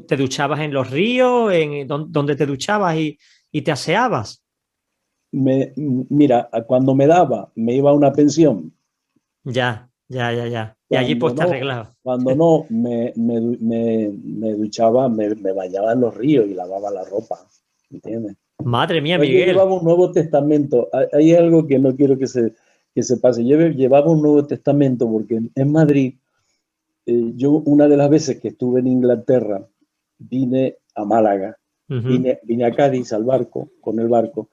¿Te duchabas en los ríos? ¿Dónde te duchabas y te aseabas? Mira, cuando me daba, me iba a una pensión. Ya, ya, ya, ya. Y allí Cuando pues te no, arreglabas. cuando no me duchaba, me bañaba en los ríos y lavaba la ropa, ¿entiendes? Madre mía, Pues yo Miguel. llevaba un Nuevo Testamento. Hay algo que no quiero que se pase. Yo llevaba un Nuevo Testamento porque en Madrid, yo una de las veces que estuve en Inglaterra, vine a Málaga, Uh-huh. vine a Cádiz con el barco.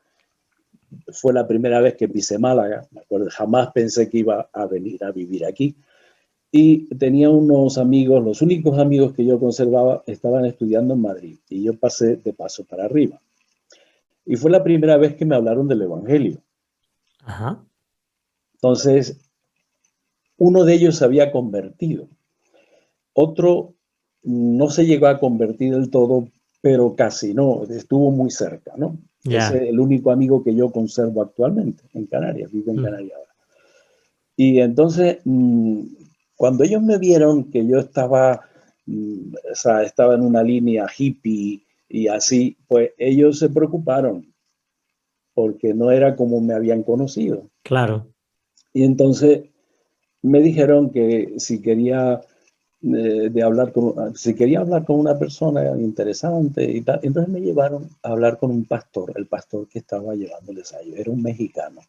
Fue la primera vez que pisé Málaga, me acuerdo, jamás pensé que iba a venir a vivir aquí. Y tenía unos amigos, los únicos amigos que yo conservaba estaban estudiando en Madrid y yo pasé de paso para arriba. Y fue la primera vez que me hablaron del Evangelio. Ajá. Entonces, uno de ellos se había convertido. Otro no se llegó a convertir del todo, pero casi no, estuvo muy cerca, ¿no? Ese Ya. es el único amigo que yo conservo actualmente en Canarias, vivo en Mm. Canarias ahora. Y entonces, cuando ellos me vieron que yo o sea, estaba en una línea hippie y así, pues ellos se preocuparon porque no era como me habían conocido. Claro. Y entonces me dijeron que si quería hablar con una persona interesante y tal, entonces me llevaron a hablar con un pastor, el pastor que estaba llevándoles a ellos, era un mexicano.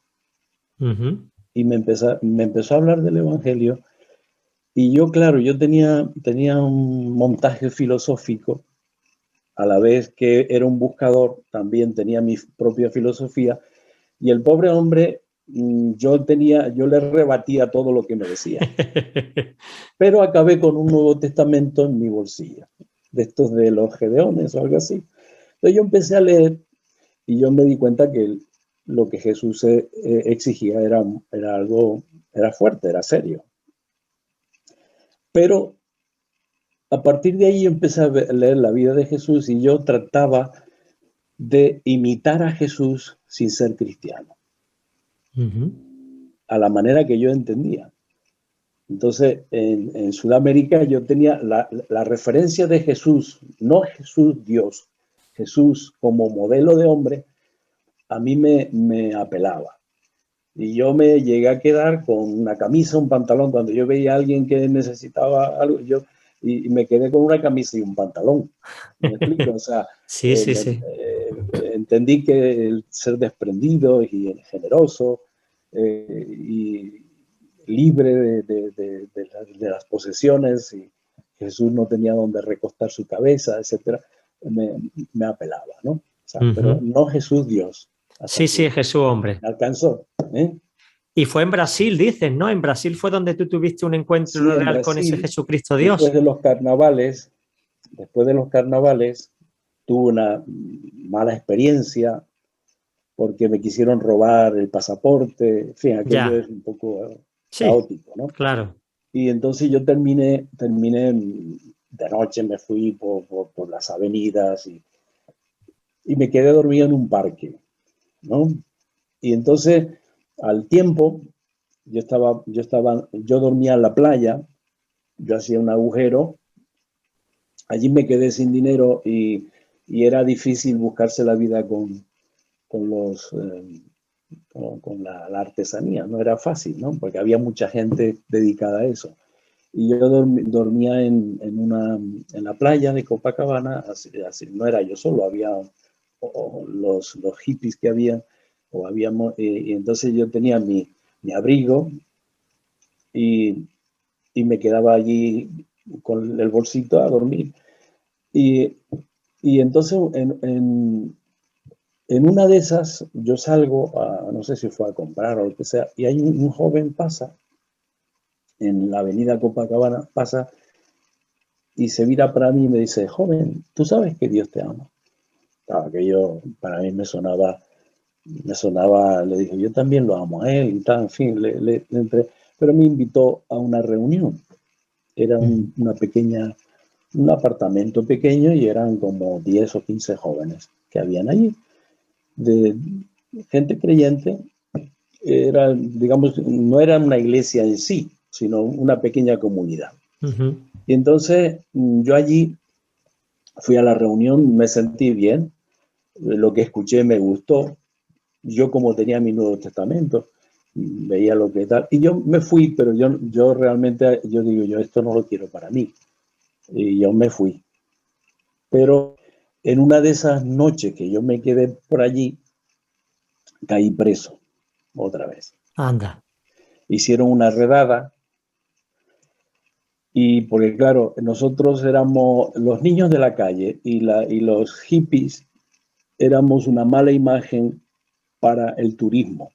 Uh-huh. Y me empezó a hablar del Evangelio. Y yo, claro, yo tenía un montaje filosófico, a la vez que era un buscador, también tenía mi propia filosofía, y el pobre hombre, yo le rebatía todo lo que me decía, pero acabé con un Nuevo Testamento en mi bolsillo, de estos de los Gedeones o algo así. Entonces yo empecé a leer y yo me di cuenta que lo que Jesús exigía era fuerte, era serio. Pero a partir de ahí yo empecé a leer la vida de Jesús y yo trataba de imitar a Jesús sin ser cristiano, Uh-huh. a la manera que yo entendía. Entonces, en Sudamérica yo tenía la referencia de Jesús, no Jesús Dios, Jesús como modelo de hombre, a mí me apelaba. Y yo me llegué a quedar con una camisa, un pantalón, cuando yo veía a alguien que necesitaba algo, y me quedé con una camisa y un pantalón. ¿Me explico? O sea, Sí, sí, sí. entendí que el ser desprendido y generoso y libre de las posesiones, y Jesús no tenía donde recostar su cabeza, etcétera, me apelaba, ¿no? O sea, pero Uh-huh. no Jesús Dios, hasta Sí, sí, que Jesús, hombre. me alcanzó. ¿eh? Y fue en Brasil, dices, ¿no? En Brasil fue donde tú tuviste un Sí, encuentro en real con ese Brasil, Jesucristo después Dios. de los carnavales, tuve una mala experiencia porque me quisieron robar el pasaporte, en fin, aquello Ya, es un poco sí, caótico, ¿no? claro. Y entonces yo terminé de noche, me fui por las avenidas y me quedé dormido en un parque, ¿no? Y entonces, al tiempo, yo dormía en la playa, yo hacía un agujero, allí me quedé sin dinero y era difícil buscarse la vida con los con la artesanía, no era fácil, ¿no? Porque había mucha gente dedicada a eso. y yo dormía en la playa de Copacabana, así, no era yo solo, había los hippies que había, o habíamos, y entonces yo tenía mi abrigo y me quedaba allí con el bolsito a dormir. Y entonces en una de esas yo salgo, no sé si fue a comprar o lo que sea, y hay un joven pasa en la avenida Copacabana, pasa y se mira para mí y me dice, joven, tú sabes que Dios te ama. Claro, que yo, para mí me sonaba, le dije, yo también lo amo a él y tal, en fin, le entré, pero me invitó a una reunión. Era una pequeña, un apartamento pequeño y eran como 10 o 15 jóvenes que habían allí, de gente creyente. Era, digamos, no era una iglesia en sí, sino una pequeña comunidad. Y entonces yo allí fui a la reunión, me sentí bien, lo que escuché me gustó. Yo como tenía mi Nuevo Testamento, veía lo que tal, y yo me fui, pero yo realmente, yo digo, yo esto no lo quiero para mí, y yo me fui. Pero en una de esas noches que yo me quedé por allí, caí preso otra vez. Anda. Hicieron una redada, y porque claro, nosotros éramos los niños de la calle y los hippies éramos una mala imagen para el turismo.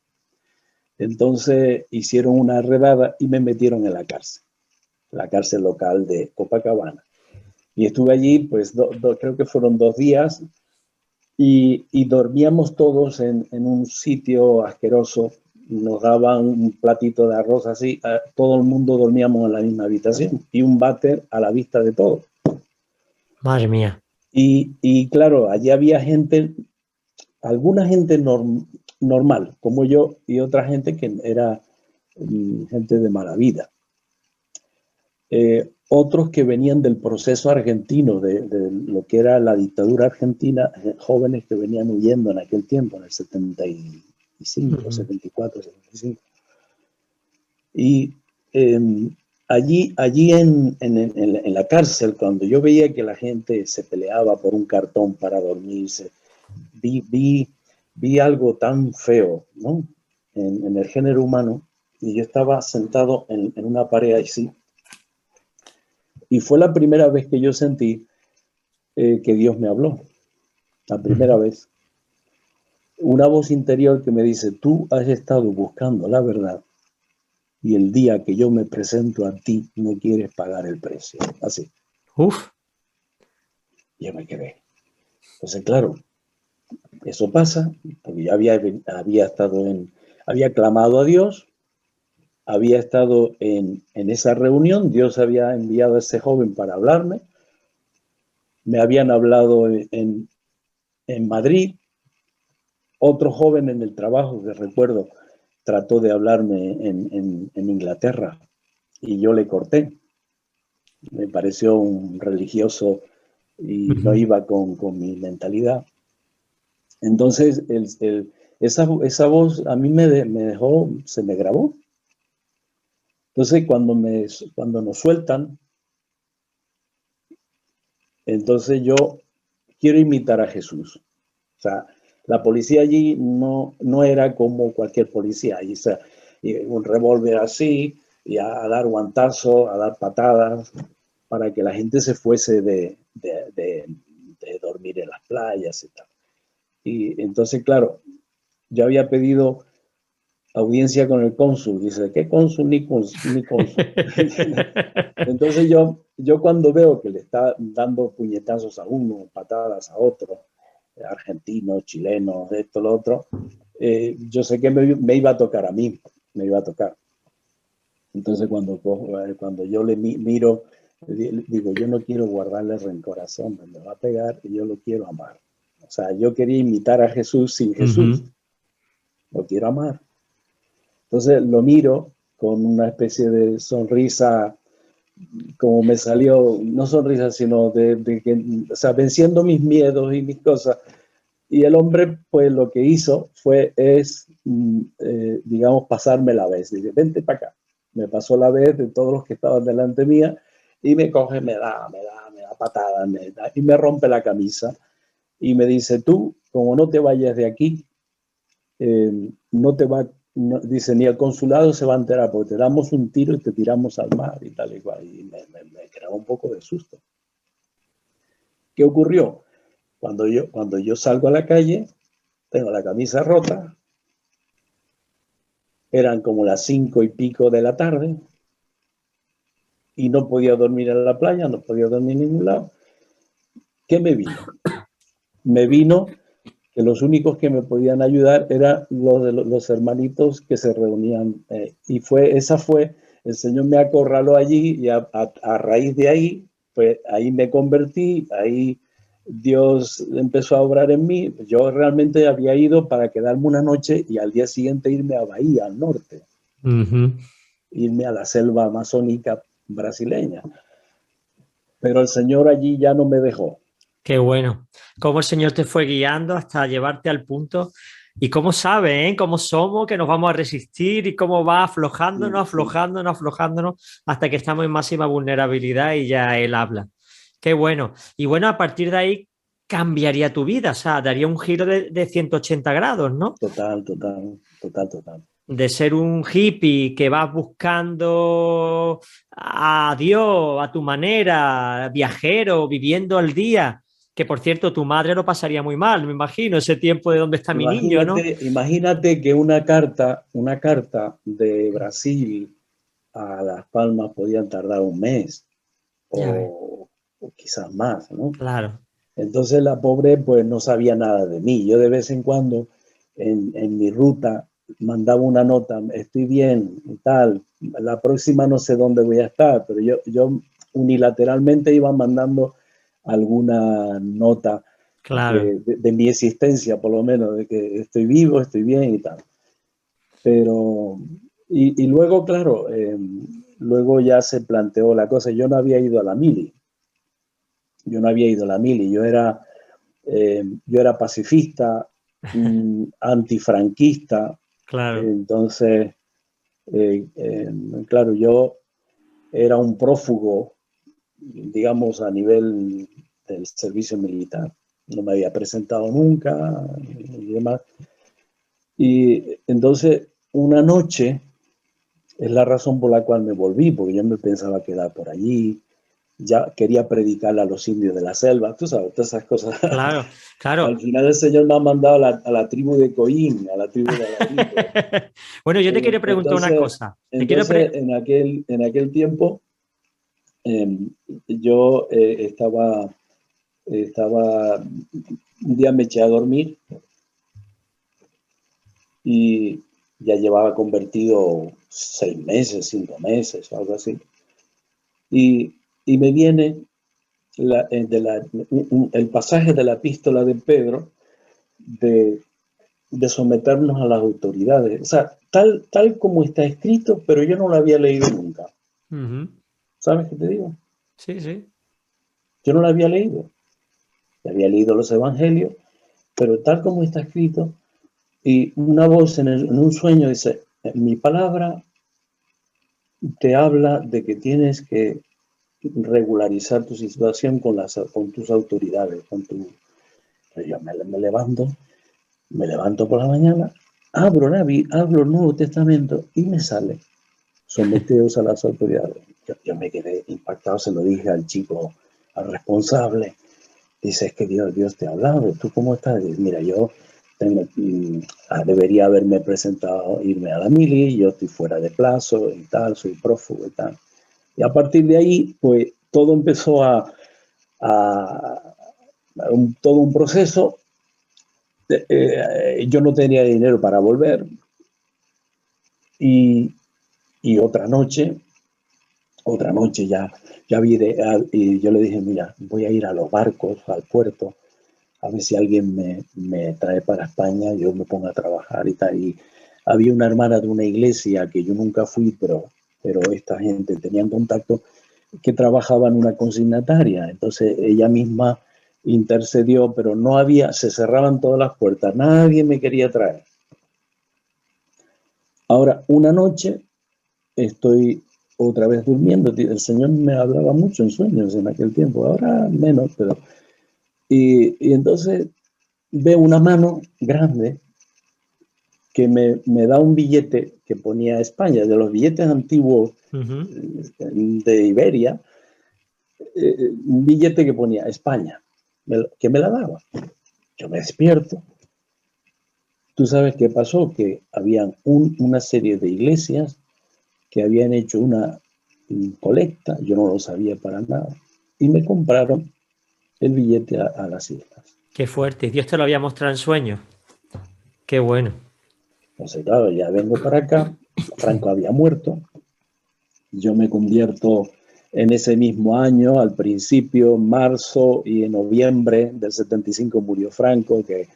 Entonces hicieron una redada y me metieron en la cárcel local de Copacabana. Y estuve allí, pues creo que fueron 2 días y dormíamos todos en un sitio asqueroso. Nos daban un platito de arroz así, todo el mundo dormíamos en la misma habitación y un váter a la vista de todos. Madre mía. Y claro, allí había gente, alguna gente normal, como yo, y otra gente que era gente de mala vida. Otros que venían del proceso argentino, de lo que era la dictadura argentina, jóvenes que venían huyendo en aquel tiempo, en el 75, 74, 75. Y allí en la cárcel, cuando yo veía que la gente se peleaba por un cartón para dormirse, vi algo tan feo, ¿no? En el género humano, y yo estaba sentado en una pared así, y fue la primera vez que yo sentí que Dios me habló, la primera vez. Una voz interior que me dice, tú has estado buscando la verdad y el día que yo me presento a ti no quieres pagar el precio. Así. Uf. Yo me quedé. Entonces, claro, eso pasa porque yo había clamado a Dios, había estado en esa reunión, Dios había enviado a ese joven para hablarme, me habían hablado en Madrid, otro joven en el trabajo que recuerdo trató de hablarme en Inglaterra y yo le corté. Me pareció un religioso y no iba con mi mentalidad. Entonces, esa voz a mí me dejó, se me grabó. Entonces, cuando nos sueltan, entonces yo quiero imitar a Jesús. O sea, la policía allí no era como cualquier policía. Allí un revólver así, y a dar guantazos, a dar patadas, para que la gente se fuese de dormir en las playas y tal. Y entonces, claro, yo había pedido audiencia con el cónsul. Dice, ¿qué cónsul? Ni cónsul. Entonces yo cuando veo que le está dando puñetazos a uno, patadas a otro, argentino, chileno, esto, lo otro, yo sé que me iba a tocar a mí, me iba a tocar. Entonces cuando yo le miro, digo, yo no quiero guardarle rencor, me va a pegar y yo lo quiero amar. O sea, yo quería imitar a Jesús sin Jesús. Lo quiero amar. Entonces lo miro con una especie de sonrisa, como me salió, no sonrisa, sino de que, o sea, venciendo mis miedos y mis cosas. Y el hombre, pues lo que hizo digamos, pasarme la vez. Dice, vente para acá. me pasó la vez de todos los que estaban delante mía y me coge, me da patadas y me rompe la camisa y me dice, tú, como no te vayas de aquí, no te va, no, dice, ni el consulado se va a enterar porque te damos un tiro y te tiramos al mar y tal y cual. Y me creaba un poco de susto. ¿Qué ocurrió? Cuando yo salgo a la calle, tengo la camisa rota, eran como las 5 y pico de la tarde y no podía dormir en la playa, no podía dormir en ningún lado. ¿Qué me vino? Me vino que los únicos que me podían ayudar eran los hermanitos que se reunían. Y el Señor me acorraló allí y a raíz de ahí, pues ahí me convertí, ahí Dios empezó a obrar en mí. Yo realmente había ido para quedarme una noche y al día siguiente irme a Bahía, al norte, irme a la selva amazónica brasileña. Pero el Señor allí ya no me dejó. Qué bueno. Cómo el Señor te fue guiando hasta llevarte al punto y cómo sabe, ¿eh? Cómo somos, que nos vamos a resistir y cómo va aflojándonos, aflojándonos, aflojándonos hasta que estamos en máxima vulnerabilidad y ya Él habla. Qué bueno. Y bueno, a partir de ahí cambiaría tu vida, o sea, daría un giro de 180 grados, ¿no? Total. De ser un hippie que vas buscando a Dios a tu manera, viajero, viviendo al día, que por cierto tu madre lo pasaría muy mal, me imagino, ese tiempo de dónde está mi niño, ¿no? Imagínate que una carta de Brasil a Las Palmas podían tardar un mes o quizás más, ¿no? Claro. Entonces la pobre pues no sabía nada de mí. Yo de vez en cuando en mi ruta mandaba una nota, estoy bien y tal, la próxima no sé dónde voy a estar, pero yo unilateralmente iba mandando alguna nota Claro. de mi existencia, por lo menos, de que estoy vivo, estoy bien y tal. Pero, y luego, claro, luego ya se planteó la cosa. Yo no había ido a la mili. Yo era pacifista, antifranquista. Claro. Entonces, claro, yo era un prófugo, digamos, a nivel del servicio militar. No me había presentado nunca y demás. Y entonces, una noche, es la razón por la cual me volví, porque yo me pensaba quedar por allí, ya quería predicarle a los indios de la selva, tú sabes, todas esas cosas. Claro, claro. Al final el Señor me ha mandado a la tribu de Coín, a la tribu de Alarico. Bueno, yo te quiero preguntar una cosa. Entonces en aquel tiempo, yo estaba, un día me eché a dormir y ya llevaba convertido 6 meses, 5 meses, algo así. Y me viene el pasaje de la epístola de Pedro de someternos a las autoridades. O sea, tal como está escrito, pero yo no lo había leído nunca. ¿Sabes qué te digo? Sí, sí. Yo no lo había leído. Ya había leído los evangelios, pero tal como está escrito, y una voz en un sueño dice, mi palabra te habla de que tienes que regularizar tu situación con tus autoridades, yo me levanto por la mañana, abro el Nuevo Testamento y me sale, someteos a las autoridades. Yo me quedé impactado, se lo dije al chico, al responsable. Dice, es que Dios te ha hablado, ¿tú cómo estás? Dice, mira, yo debería haberme presentado, irme a la mili, yo estoy fuera de plazo y tal, soy prófugo y tal. Y a partir de ahí, pues todo empezó todo un proceso. Yo no tenía dinero para volver y otra noche ya vi y yo le dije, mira, voy a ir a los barcos, al puerto, a ver si alguien me trae para España, yo me pongo a trabajar y tal. Y había una hermana de una iglesia que yo nunca fui, pero esta gente tenía contacto, que trabajaba en una consignataria. Entonces ella misma intercedió, pero se cerraban todas las puertas, nadie me quería traer. Ahora, una noche estoy otra vez durmiendo. El Señor me hablaba mucho en sueños en aquel tiempo, ahora menos, pero... Y entonces veo una mano grande que me da un billete que ponía España, de los billetes antiguos de Iberia, un billete que ponía España, que me la daba. Yo me despierto. ¿Tú sabes qué pasó? Que habían una serie de iglesias que habían hecho una colecta, yo no lo sabía para nada, y me compraron el billete a las islas. Qué fuerte. Dios te lo había mostrado en sueños. Qué bueno. Entonces, claro, ya vengo para acá, Franco había muerto, yo me convierto en ese mismo año, al principio, marzo y en noviembre del 75 murió Franco, que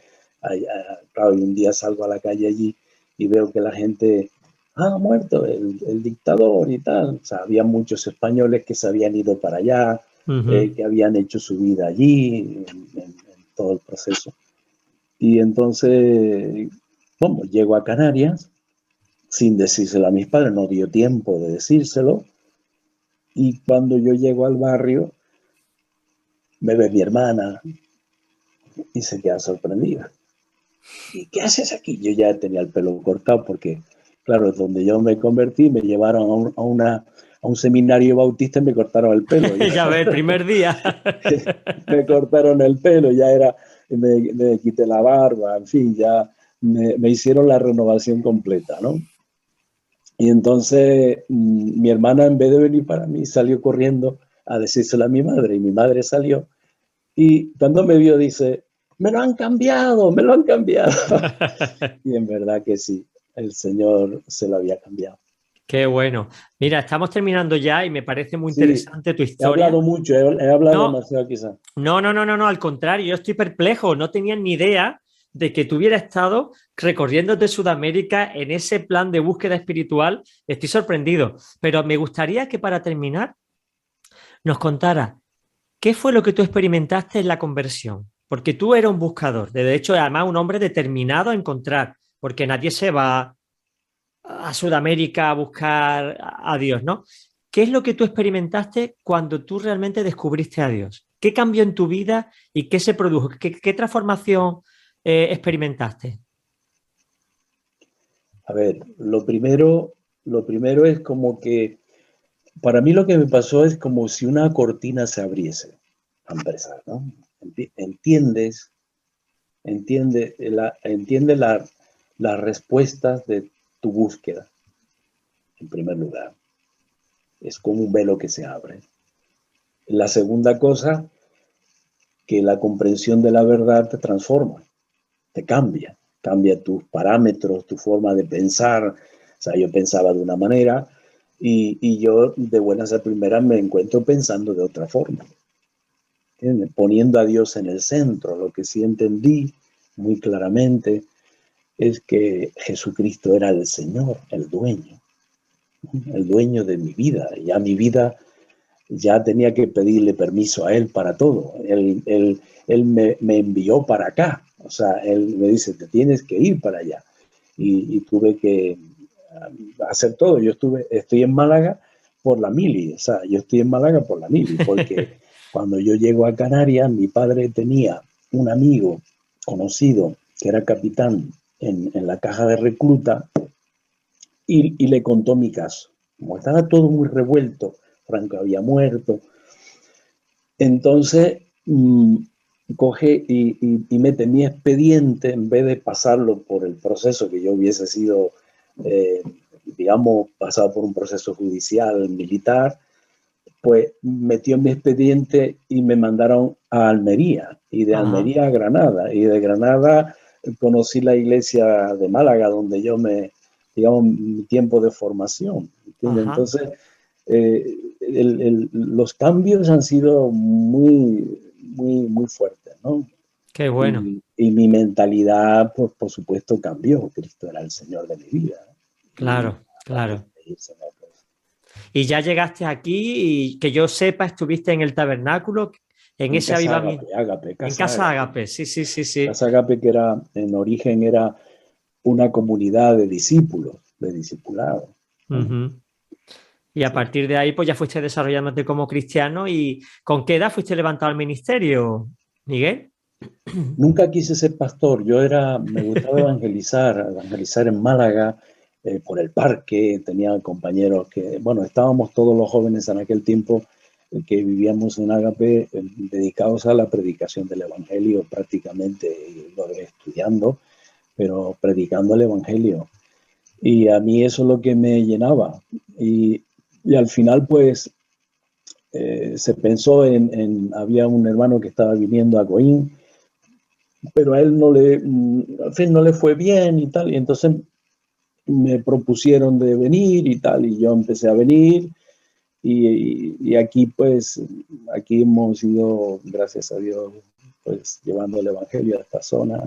claro, un día salgo a la calle allí y veo que la gente, ha muerto el dictador y tal. O sea, había muchos españoles que se habían ido para allá, que habían hecho su vida allí, en todo el proceso. Y entonces, bueno, llego a Canarias sin decírselo a mis padres, no dio tiempo de decírselo. Y cuando yo llego al barrio, me ve mi hermana y se queda sorprendida. ¿Y qué haces aquí? Yo ya tenía el pelo cortado porque, claro, donde yo me convertí, me llevaron a un seminario bautista y me cortaron el pelo. Ya ves, el primer día. Me cortaron el pelo, ya era, me quité la barba, en fin, ya me hicieron la renovación completa, ¿no? Y entonces mi hermana, en vez de venir para mí, salió corriendo a decírselo a mi madre, y mi madre salió, y cuando me vio dice, me lo han cambiado, me lo han cambiado. Y en verdad que sí, el Señor se lo había cambiado. Qué bueno. Mira, estamos terminando ya y me parece muy Sí, interesante tu he historia. hablado mucho, he hablado No, demasiado quizás. no, al contrario, yo estoy perplejo, no tenía ni idea de que tú hubieras estado recorriéndote Sudamérica en ese plan de búsqueda espiritual. Estoy sorprendido, pero me gustaría que para terminar nos contara qué fue lo que tú experimentaste en la conversión, porque tú eras un buscador, de hecho, además un hombre determinado a encontrar, porque nadie se va a Sudamérica a buscar a Dios, ¿no? ¿Qué es lo que tú experimentaste cuando tú realmente descubriste a Dios? ¿Qué cambió en tu vida y qué se produjo? ¿Qué transformación experimentaste? A ver, lo primero es como que, para mí lo que me pasó es como si una cortina se abriese, a empezar, ¿no? Entiendes, entiende las respuestas de tu búsqueda, en primer lugar. Es como un velo que se abre. La segunda cosa, que la comprensión de la verdad te transforma, te cambia tus parámetros, tu forma de pensar. O sea, yo pensaba de una manera y yo de buenas a primeras me encuentro pensando de otra forma. ¿Entiendes? Poniendo a Dios en el centro. Lo que sí entendí muy claramente es que Jesucristo era el Señor, el dueño de mi vida. Ya mi vida ya tenía que pedirle permiso a Él para todo. Él me envió para acá. O sea, Él me dice, te tienes que ir para allá. Y tuve que hacer todo. Estoy en Málaga por la mili. O sea, yo estoy en Málaga por la mili, porque cuando yo llego a Canarias, mi padre tenía un amigo conocido que era capitán en la caja de recluta y le contó mi caso. Como estaba todo muy revuelto, Franco había muerto, entonces coge y mete mi expediente, en vez de pasarlo por el proceso que yo hubiese sido, digamos, pasado por un proceso judicial, militar, pues metió mi expediente y me mandaron a Almería, y de Almería a Granada, y de Granada conocí la iglesia de Málaga, donde yo digamos, mi tiempo de formación. Entonces, los cambios han sido muy fuertes, ¿no? Qué bueno. Y mi mentalidad, pues, por supuesto, cambió. Cristo era el Señor de mi vida. Claro, claro. Y ya llegaste aquí y que yo sepa, estuviste en el tabernáculo, en ese Casa avivamiento. Ágape, En Casa Casa Ágape. Ágape, sí. Casa Ágape, que era, en origen era una comunidad de discípulos, de discipulados. Uh-huh. Y a sí. partir de ahí, pues ya fuiste desarrollándote como cristiano. ¿Y con qué edad fuiste levantado al ministerio, Miguel? Nunca quise ser pastor, me gustaba evangelizar en Málaga, por el parque, tenía compañeros que, bueno, estábamos todos los jóvenes en aquel tiempo que vivíamos en Ágape, dedicados a la predicación del Evangelio prácticamente, estudiando, pero predicando el Evangelio. Y a mí eso es lo que me llenaba. Y al final, pues, se pensó había un hermano que estaba viniendo a Coín, pero a él al fin no le fue bien y tal, y entonces me propusieron de venir y tal, y yo empecé a venir, y aquí pues, aquí hemos ido, gracias a Dios, pues llevando el Evangelio a esta zona,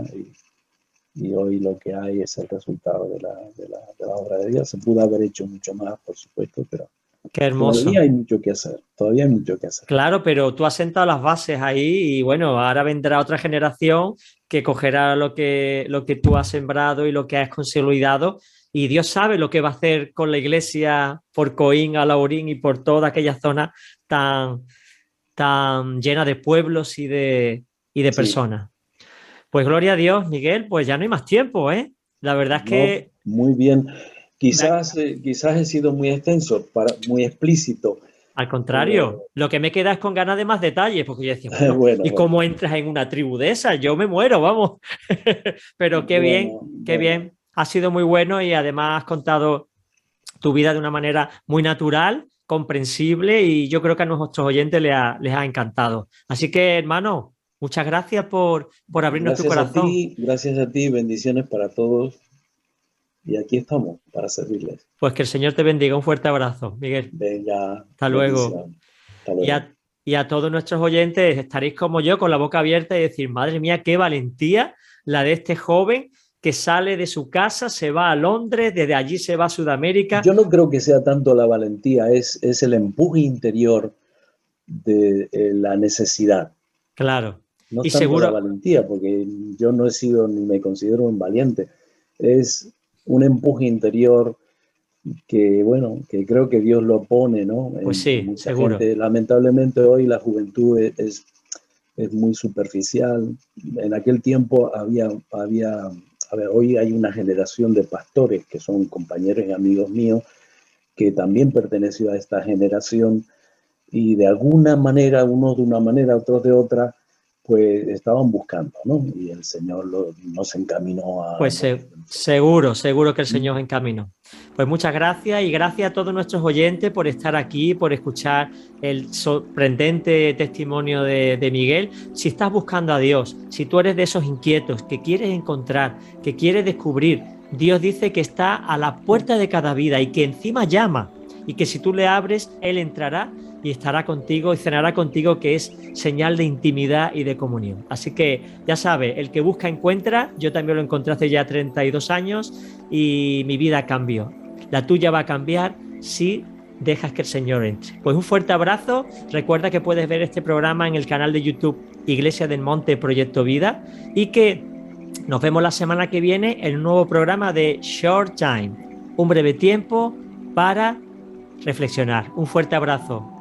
y hoy lo que hay es el resultado de la obra de Dios. Se pudo haber hecho mucho más, por supuesto, pero Qué todavía hermoso. hay mucho que hacer, todavía hay mucho que hacer. Claro, pero tú has sentado las bases ahí y bueno, ahora vendrá otra generación que cogerá lo que tú has sembrado y lo que has consolidado y Dios sabe lo que va a hacer con la iglesia por Coín, Alaurín y por toda aquella zona tan, tan llena de pueblos y de Sí, personas. Pues gloria a Dios, Miguel, pues ya no hay más tiempo, ¿eh? La verdad es no, que muy bien. me Quizás he sido muy extenso, muy explícito, al contrario, pero lo que me queda es con ganas de más detalles, porque yo decía, bueno, bueno, ¿y bueno, cómo entras en una tribu de esas? Yo me muero, vamos. Pero qué bien, bueno, qué bueno. bien. Ha sido muy bueno y además has contado tu vida de una manera muy natural, comprensible y yo creo que a nuestros oyentes les ha encantado. Así que, hermano, muchas gracias por abrirnos tu corazón. Gracias a ti, bendiciones para todos, y aquí estamos para servirles. Pues que el Señor te bendiga. Un fuerte abrazo, Miguel. Venga, Hasta luego. bendición. Hasta Y luego. y a todos nuestros oyentes estaréis como yo con la boca abierta y decir, madre mía, qué valentía la de este joven que sale de su casa, se va a Londres, desde allí se va a Sudamérica. Yo no creo que sea tanto la valentía, es el empuje interior de la necesidad. Claro. No Y es tanto la seguro, valentía, porque yo no he sido ni me considero un valiente. Es un empuje interior que, bueno, que creo que Dios lo pone, ¿no? pues En sí, mucha seguro. gente. Lamentablemente hoy la juventud es muy superficial. En aquel tiempo a ver, hoy hay una generación de pastores que son compañeros y amigos míos que también perteneció a esta generación, y de alguna manera, unos de una manera, otros de otra, pues estaban buscando, ¿no? Y el Señor nos encaminó a Pues buenos caminos. seguro, seguro que el ¿Mm? Señor os encamino. Pues muchas gracias y gracias a todos nuestros oyentes por estar aquí, por escuchar el sorprendente testimonio de Miguel. Si estás buscando a Dios, si tú eres de esos inquietos que quieres encontrar, que quieres descubrir, Dios dice que está a la puerta de cada vida y que encima llama y que si tú le abres, Él entrará y estará contigo y cenará contigo, que es señal de intimidad y de comunión. Así que ya sabes, el que busca encuentra. Yo también lo encontré hace ya 32 años y mi vida cambió. La tuya va a cambiar si dejas que el Señor entre. Pues un fuerte abrazo. Recuerda que puedes ver este programa en el canal de YouTube Iglesia del Monte Proyecto Vida y que nos vemos la semana que viene en un nuevo programa de Short Time, un breve tiempo para reflexionar. Un fuerte abrazo.